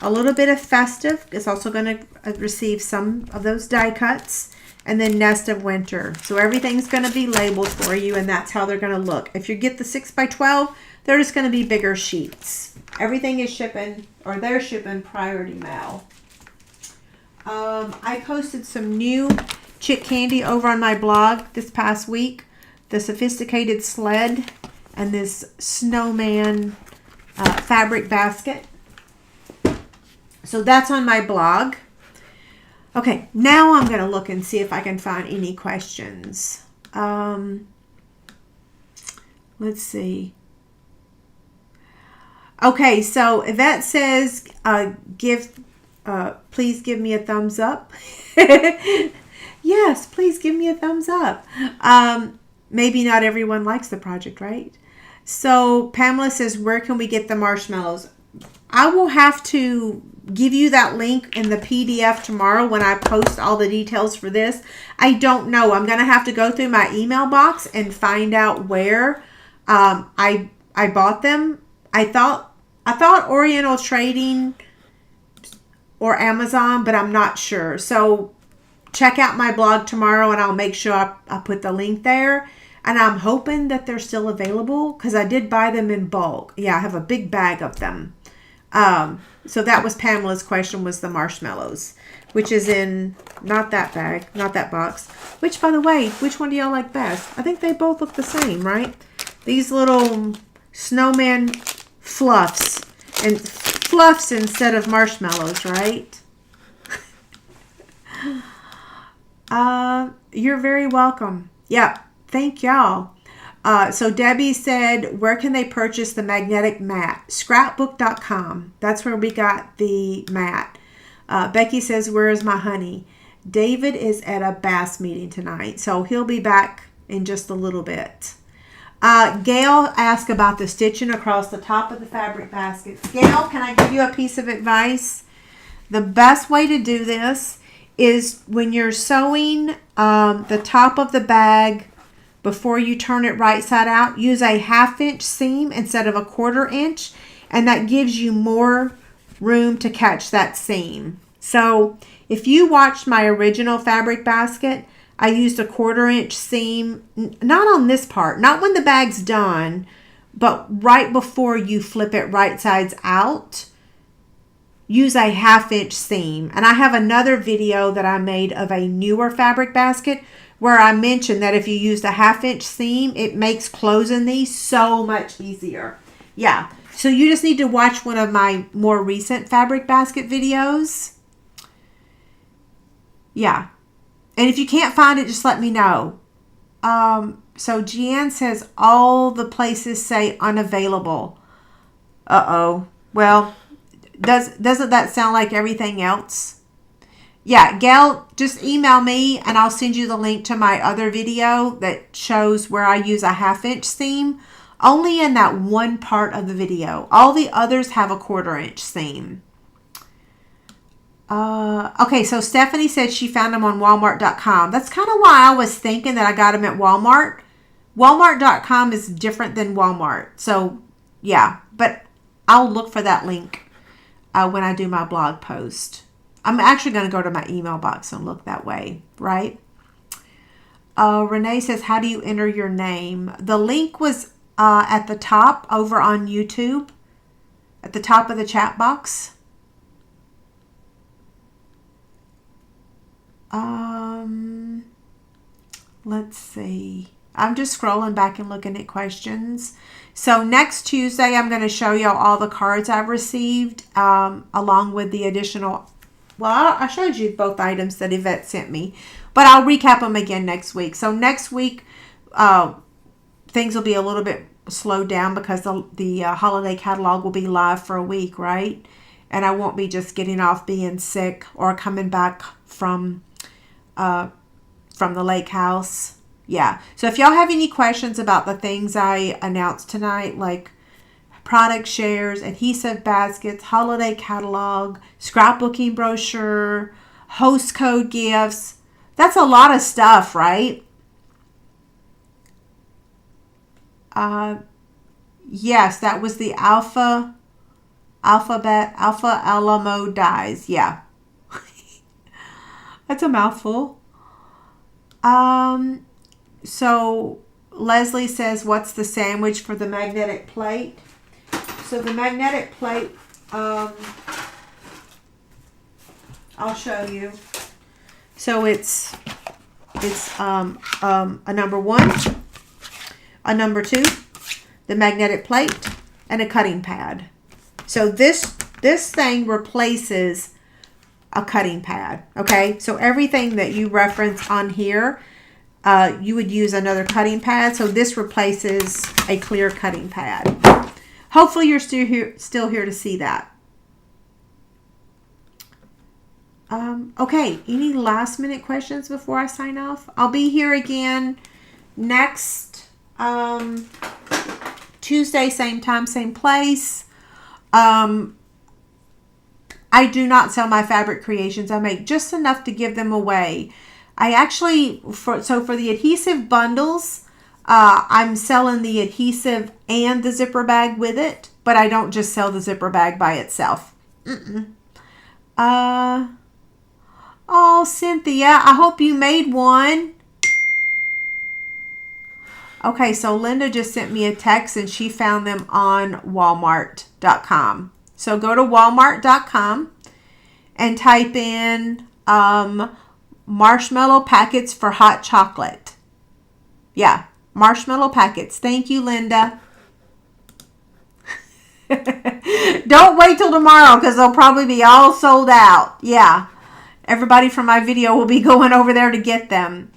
a little bit of Festive. It's also going to receive some of those die cuts. And then Nest of Winter. So everything's going to be labeled for you, and that's how they're going to look. If you get the 6x12, they're just going to be bigger sheets. Everything is shipping, or they're shipping priority mail. I posted some new chick candy over on my blog this past week. The Sophisticated Sled and this Snowman fabric basket. So that's on my blog. Okay, now I'm going to look and see if I can find any questions. Let's see. Okay, so Yvette says, please give me a thumbs up. Yes, please give me a thumbs up. Maybe not everyone likes the project, right? So Pamela says, where can we get the marshmallows? I will have to give you that link in the PDF tomorrow when I post all the details for this. I don't know. I'm going to have to go through my email box and find out where I bought them. I thought Oriental Trading or Amazon, but I'm not sure. So check out my blog tomorrow and I'll make sure I put the link there. And I'm hoping that they're still available because I did buy them in bulk. Yeah, I have a big bag of them. So that was Pamela's question, was the marshmallows, which is in not that bag, not that box. Which, by the way, which one do y'all like best? I think they both look the same, right? These little Snowman Fluffs, and fluffs instead of marshmallows, right? You're very welcome. Yeah, thank y'all. So Debbie said, where can they purchase the magnetic mat? Scrapbook.com. That's where we got the mat. Becky says, where is my honey? David is at a bass meeting tonight, so he'll be back in just a little bit. Gail asked about the stitching across the top of the fabric baskets. Gail, can I give you a piece of advice? The best way to do this is when you're sewing the top of the bag, before you turn it right side out, use a 1/2 inch seam instead of a 1/4 inch, and that gives you more room to catch that seam. So if you watched my original fabric basket, I used a 1/4 inch seam, not on this part, not when the bag's done, but right before you flip it right sides out, use a 1/2 inch seam. And I have another video that I made of a newer fabric basket where I mentioned that if you used a 1/2 inch seam, it makes closing these so much easier. Yeah, so you just need to watch one of my more recent fabric basket videos. Yeah, and if you can't find it, just let me know. So Jeanne says all the places say unavailable. Uh-oh. Well, doesn't that sound like everything else? Yeah, Gail, just email me and I'll send you the link to my other video that shows where I use a 1/2 inch seam. Only in that one part of the video. All the others have a 1/4 inch seam. Okay, so Stephanie said she found them on Walmart.com. That's kind of why I was thinking that I got them at Walmart. Walmart.com is different than Walmart. So, yeah, but I'll look for that link when I do my blog post. I'm actually going to go to my email box and look that way, right? Renee says, how do you enter your name? The link was at the top over on YouTube, at the top of the chat box. Let's see. I'm just scrolling back and looking at questions. So next Tuesday, I'm going to show you all the cards I've received along with the additional. Well, I showed you both items that Yvette sent me, but I'll recap them again next week. So next week, things will be a little bit slowed down because the holiday catalog will be live for a week, right? And I won't be just getting off being sick or coming back from the lake house. Yeah. So if y'all have any questions about the things I announced tonight, like product shares, adhesive baskets, holiday catalog, scrapbooking brochure, host code gifts. That's a lot of stuff, right? Yes, that was the Alpha Alamo dies. Yeah. That's a mouthful. So Leslie says, what's the sandwich for the magnetic plate? So the magnetic plate, I'll show you. So it's a number 1, a number 2, the magnetic plate, and a cutting pad. So this thing replaces a cutting pad. Okay, so everything that you reference on here, you would use another cutting pad. So this replaces a clear cutting pad. Hopefully you're still here to see that. Okay, any last minute questions before I sign off? I'll be here again next Tuesday, same time, same place. I do not sell my fabric creations. I make just enough to give them away. I actually, for the adhesive bundles, I'm selling the adhesive and the zipper bag with it, but I don't just sell the zipper bag by itself. Oh, Cynthia, I hope you made one. Okay, so Linda just sent me a text and she found them on Walmart.com. So go to Walmart.com and type in marshmallow packets for hot chocolate. Yeah, marshmallow packets. Thank you, Linda. Don't wait till tomorrow because they'll probably be all sold out. Yeah, everybody from my video will be going over there to get them.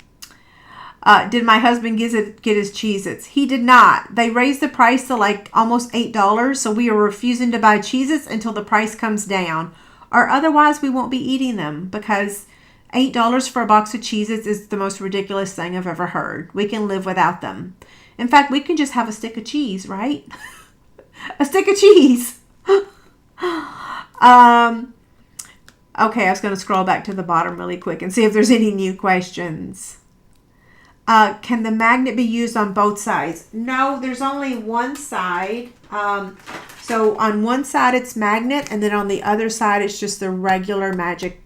Did my husband get his Cheez-Its? He did not. They raised the price to like almost $8, so we are refusing to buy Cheez-Its until the price comes down, or otherwise we won't be eating them, because $8 for a box of Cheez-Its is the most ridiculous thing I've ever heard. We can live without them. In fact, we can just have a stick of cheese, right? A stick of cheese. Okay, I was going to scroll back to the bottom really quick and see if there's any new questions. Can the magnet be used on both sides? No, there's only one side. So on one side it's magnet, and then on the other side it's just the regular magic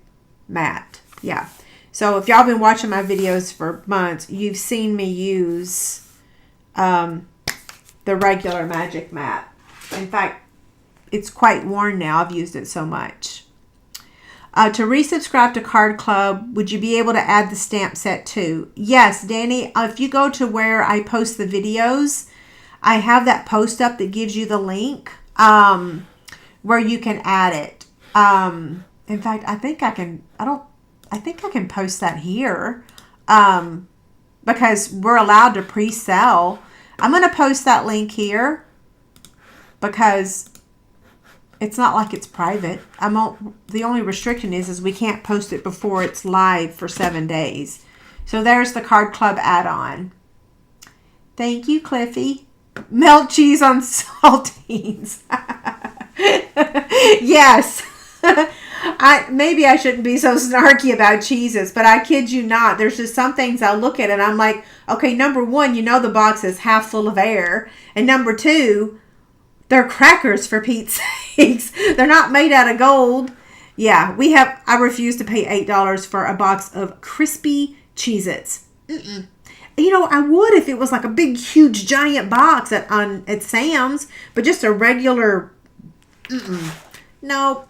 mat. Yeah. So if y'all been watching my videos for months, you've seen me use the regular magic mat. In fact, it's quite worn now. I've used it so much. To resubscribe to Card Club, would you be able to add the stamp set too? Yes, Danny. If you go to where I post the videos, I have that post up that gives you the link where you can add it. In fact, I think I can post that here because we're allowed to pre-sell. I'm going to post that link here because it's not like it's private. The only restriction is we can't post it before it's live for 7 days. So there's the Card Club add-on. Thank you, Cliffy. Melt cheese on saltines. Yes. Maybe I shouldn't be so snarky about cheeses, but I kid you not. There's just some things I look at and I'm like, okay, number one, the box is half full of air. And number two, they're crackers, for Pete's sakes. They're not made out of gold. Yeah, I refuse to pay $8 for a box of crispy Cheez-Its. I would if it was like a big, huge, giant box at Sam's, but just a regular, no.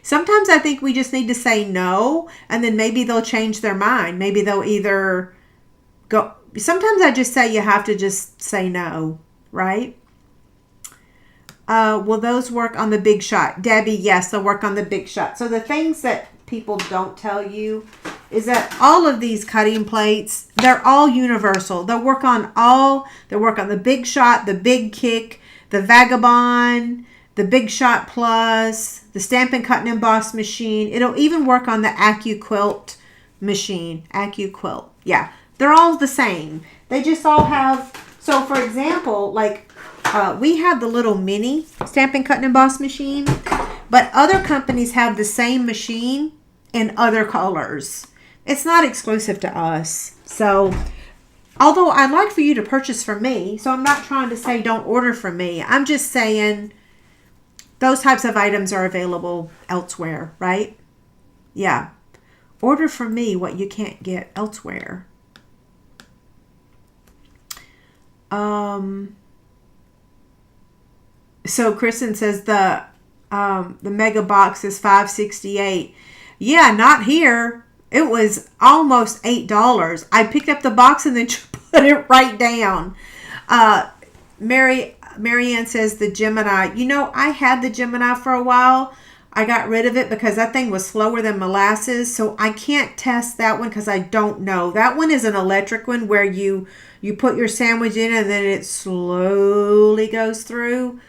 Sometimes I think we just need to say no, and then maybe they'll change their mind. Maybe they'll either go. Sometimes I just say you have to just say no, right? Will those work on the Big Shot? Debbie, yes, they'll work on the Big Shot. So the things that people don't tell you is that all of these cutting plates, they're all universal. They'll work on the Big Shot, the Big Kick, the Vagabond, the Big Shot Plus, the Stampin' Cut and Emboss machine. It'll even work on the AccuQuilt machine. AccuQuilt. Yeah, they're all the same. They just all have, so for example, like we have the little mini Stampin' Cut and Emboss machine, but other companies have the same machine in other colors. It's not exclusive to us. So Although I'd like for you to purchase from me, so I'm not trying to say don't order from me. I'm just saying those types of items are available elsewhere, right? Yeah. Order from me what you can't get elsewhere. So Kristen says the mega box is $5.68. Yeah, not here. It was almost $8. I picked up the box and then put it right down. Marianne says the Gemini. You know, I had the Gemini for a while. I got rid of it because that thing was slower than molasses. So I can't test that one because I don't know. That one is an electric one where you put your sandwich in and then it slowly goes through.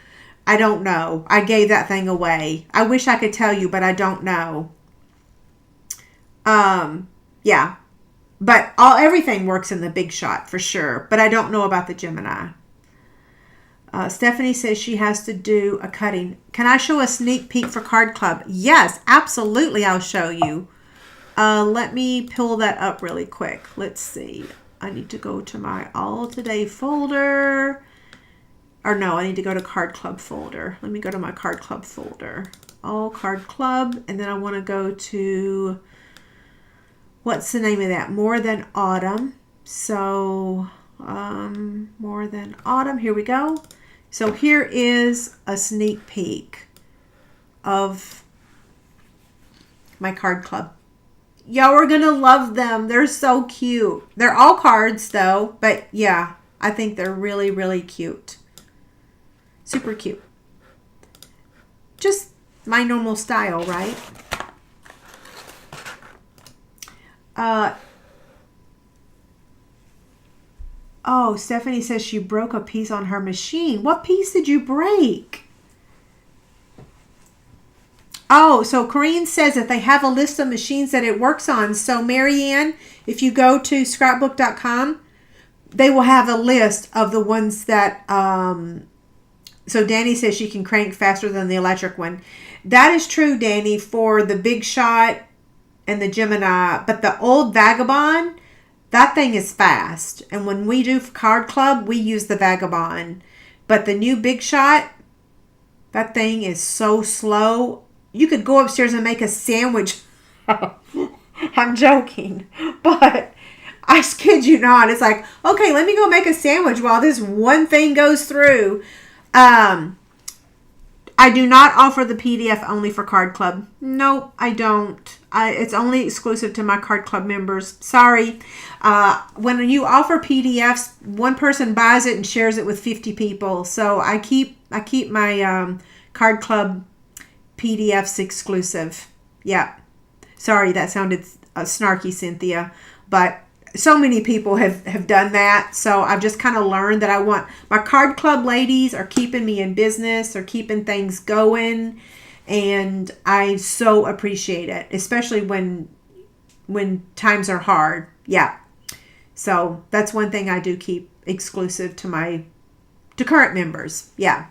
I don't know. I gave that thing away. I wish I could tell you, but I don't know. Yeah. But everything works in the Big Shot for sure. But I don't know about the Gemini. Stephanie says she has to do a cutting. Can I show a sneak peek for Card Club? Yes, absolutely. I'll show you. Let me pull that up really quick. Let's see. I need to go to my All Today folder. Or no, I need to go to Card Club folder. Let me go to my Card Club folder. All Card Club. And then I want to go to, what's the name of that? More Than Autumn. So, More Than Autumn. Here we go. So here is a sneak peek of my Card Club. Y'all are going to love them. They're so cute. They're all cards though. But yeah, I think they're really, really cute. Super cute. Just my normal style, right? Oh, Stephanie says she broke a piece on her machine. What piece did you break? Oh, so Corinne says that they have a list of machines that it works on. So Marianne, if you go to scrapbook.com, they will have a list of the ones that... So Danny says she can crank faster than the electric one. That is true, Danny, for the Big Shot and the Gemini. But the old Vagabond, that thing is fast. And when we do Card Club, we use the Vagabond. But the new Big Shot, that thing is so slow. You could go upstairs and make a sandwich. I'm joking. But I kid you not. It's like, okay, let me go make a sandwich while this one thing goes through. I do not offer the PDF only for Card Club. Nope, I don't. It's only exclusive to my Card Club members. Sorry. When you offer PDFs, one person buys it and shares it with 50 people. So I keep my Card Club PDFs exclusive. Yeah. Sorry, that sounded snarky, Cynthia. But so many people have done that. So I've just kind of learned that I want my Card Club ladies are keeping me in business, are keeping things going. And I so appreciate it, especially when times are hard. Yeah. So that's one thing I do keep exclusive to current members. Yeah.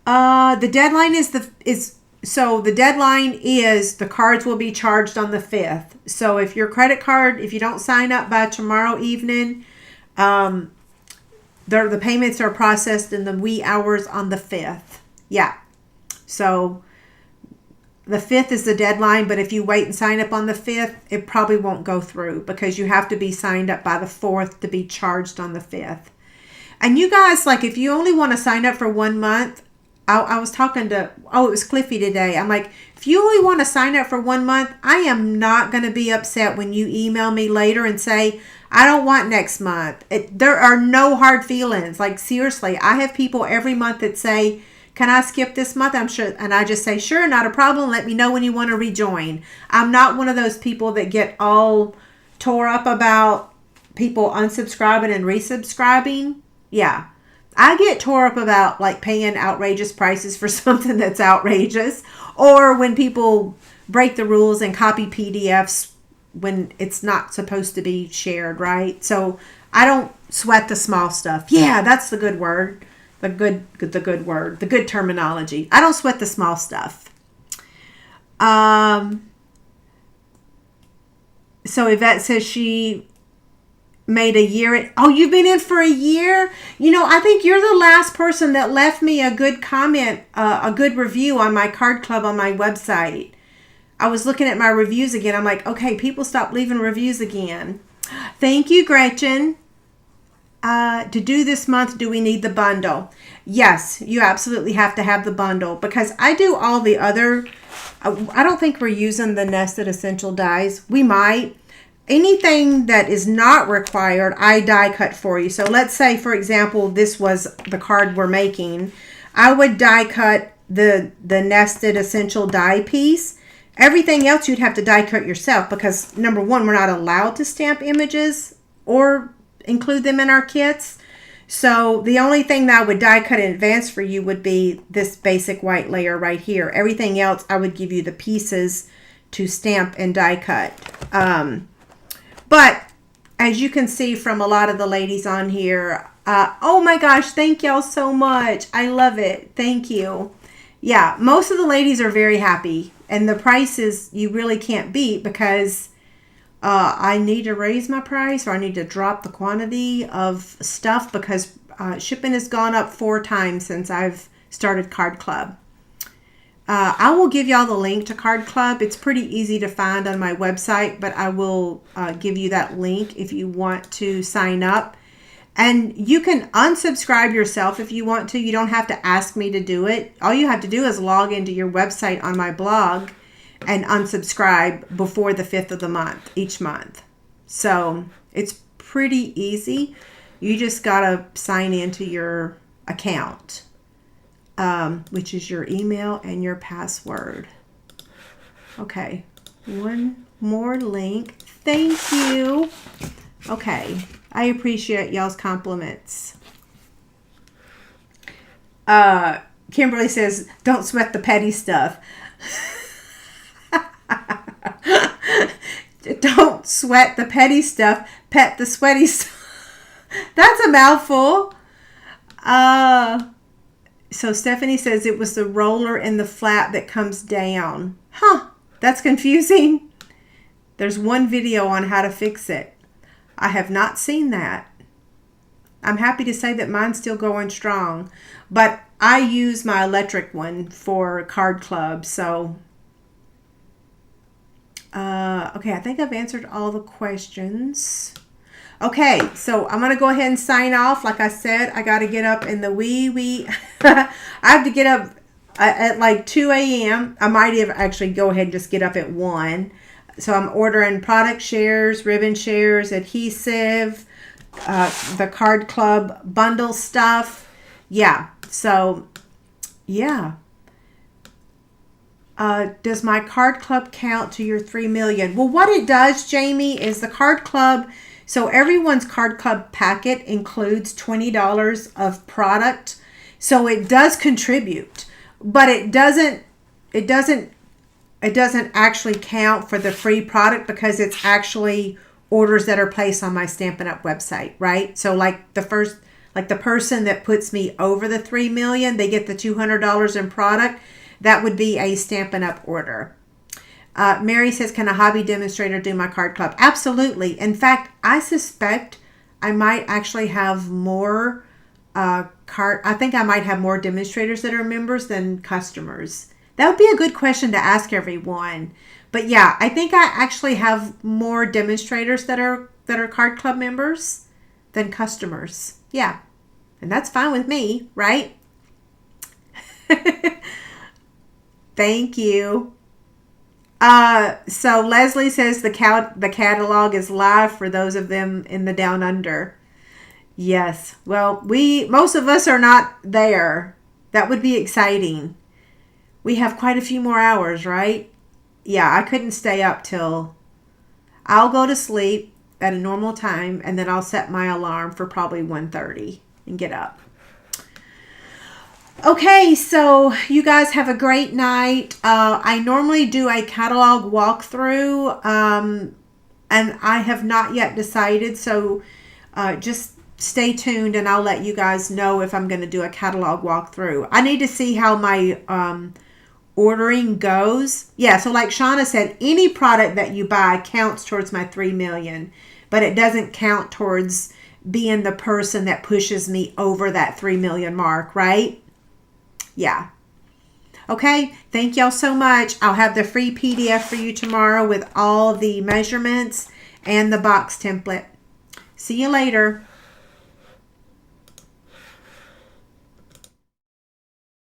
The deadline the deadline is the cards will be charged on the 5th. So if your credit card, if you don't sign up by tomorrow evening, the payments are processed in the wee hours on the 5th. Yeah. So the 5th is the deadline, but if you wait and sign up on the 5th, it probably won't go through because you have to be signed up by the 4th to be charged on the 5th. And you guys, like, if you only want to sign up for 1 month, I was talking to, it was Cliffy today. I'm like, if you only want to sign up for 1 month, I am not going to be upset when you email me later and say, I don't want next month. There are no hard feelings. Like, seriously, I have people every month that say, can I skip this month? I'm sure. And I just say, sure, not a problem. Let me know when you want to rejoin. I'm not one of those people that get all tore up about people unsubscribing and resubscribing. Yeah. I get tore up about like paying outrageous prices for something that's outrageous, or when people break the rules and copy PDFs when it's not supposed to be shared, right? So I don't sweat the small stuff. Yeah, that's the good word. The good word. The good terminology. I don't sweat the small stuff. So Yvette says she made a year. Oh, you've been in for a year? You know, I think you're the last person that left me a good comment, a good review on my card club on my website. I was looking at my reviews again. I'm like, okay, people stop leaving reviews again. Thank you, Gretchen. To do this month, do we need the bundle? Yes, you absolutely have to have the bundle because I do all the other. I don't think we're using the nested essential dies. We might. Anything that is not required, I die cut for you. So let's say, for example, this was the card we're making. I would die cut the nested essential die piece. Everything else you'd have to die cut yourself because, number one, we're not allowed to stamp images or include them in our kits. So the only thing that I would die cut in advance for you would be this basic white layer right here. Everything else, I would give you the pieces to stamp and die cut. But as you can see from a lot of the ladies on here, oh my gosh, thank y'all so much. I love it. Thank you. Yeah, most of the ladies are very happy. And the prices you really can't beat because I need to raise my price or I need to drop the quantity of stuff because shipping has gone up 4 times since I've started Card Club. I will give y'all the link to Card Club. It's pretty easy to find on my website, but I will give you that link if you want to sign up. And you can unsubscribe yourself if you want to. You don't have to ask me to do it. All you have to do is log into your website on my blog and unsubscribe before the 5th of the month, each month. So it's pretty easy. You just got to sign into your account. Which is your email and your password. Okay, one more link. Thank you. Okay, I appreciate y'all's compliments. Kimberly says, don't sweat the petty stuff. Don't sweat the petty stuff. Pet the sweaty stuff. That's a mouthful. So Stephanie says it was the roller in the flat that comes down. Huh, that's confusing. There's one video on how to fix it. I have not seen that. I'm happy to say that mine's still going strong. But I use my electric one for Card Club. So, okay, I think I've answered all the questions. Okay, so I'm going to go ahead and sign off. Like I said, I got to get up in the wee. I have to get up at like 2 a.m. I might have actually go ahead and just get up at 1. So I'm ordering product shares, ribbon shares, adhesive, the Card Club bundle stuff. Yeah, so yeah. Does my Card Club count to your 3 million? Well, what it does, Jamie, is the Card Club... So everyone's Card Club packet includes $20 of product. So it does contribute, but it doesn't actually count for the free product because it's actually orders that are placed on my Stampin' Up website, right? So like the person that puts me over the 3 million, they get the $200 in product. That would be a Stampin' Up order. Mary says, can a hobby demonstrator do my Card Club? Absolutely. In fact, I suspect I might actually have more I think I might have more demonstrators that are members than customers. That would be a good question to ask everyone. But yeah, I think I actually have more demonstrators that are Card Club members than customers. Yeah. And that's fine with me, right? Thank you. So Leslie says the catalog is live for those of them in the Down Under. Yes. Well, most of us are not there. That would be exciting. We have quite a few more hours, right? Yeah, I couldn't stay up till... I'll go to sleep at a normal time, and then I'll set my alarm for probably 1:30 and get up. Okay, so you guys have a great night. I normally do a catalog walkthrough, and I have not yet decided, so just stay tuned and I'll let you guys know if I'm going to do a catalog walkthrough. I need to see how my ordering goes. Yeah, so like Shauna said, any product that you buy counts towards my 3 million. but it doesn't count towards being the person that pushes me over that 3 million mark, right? Yeah. Okay, thank y'all so much. I'll have the free PDF for you tomorrow with all the measurements and the box template. See you later.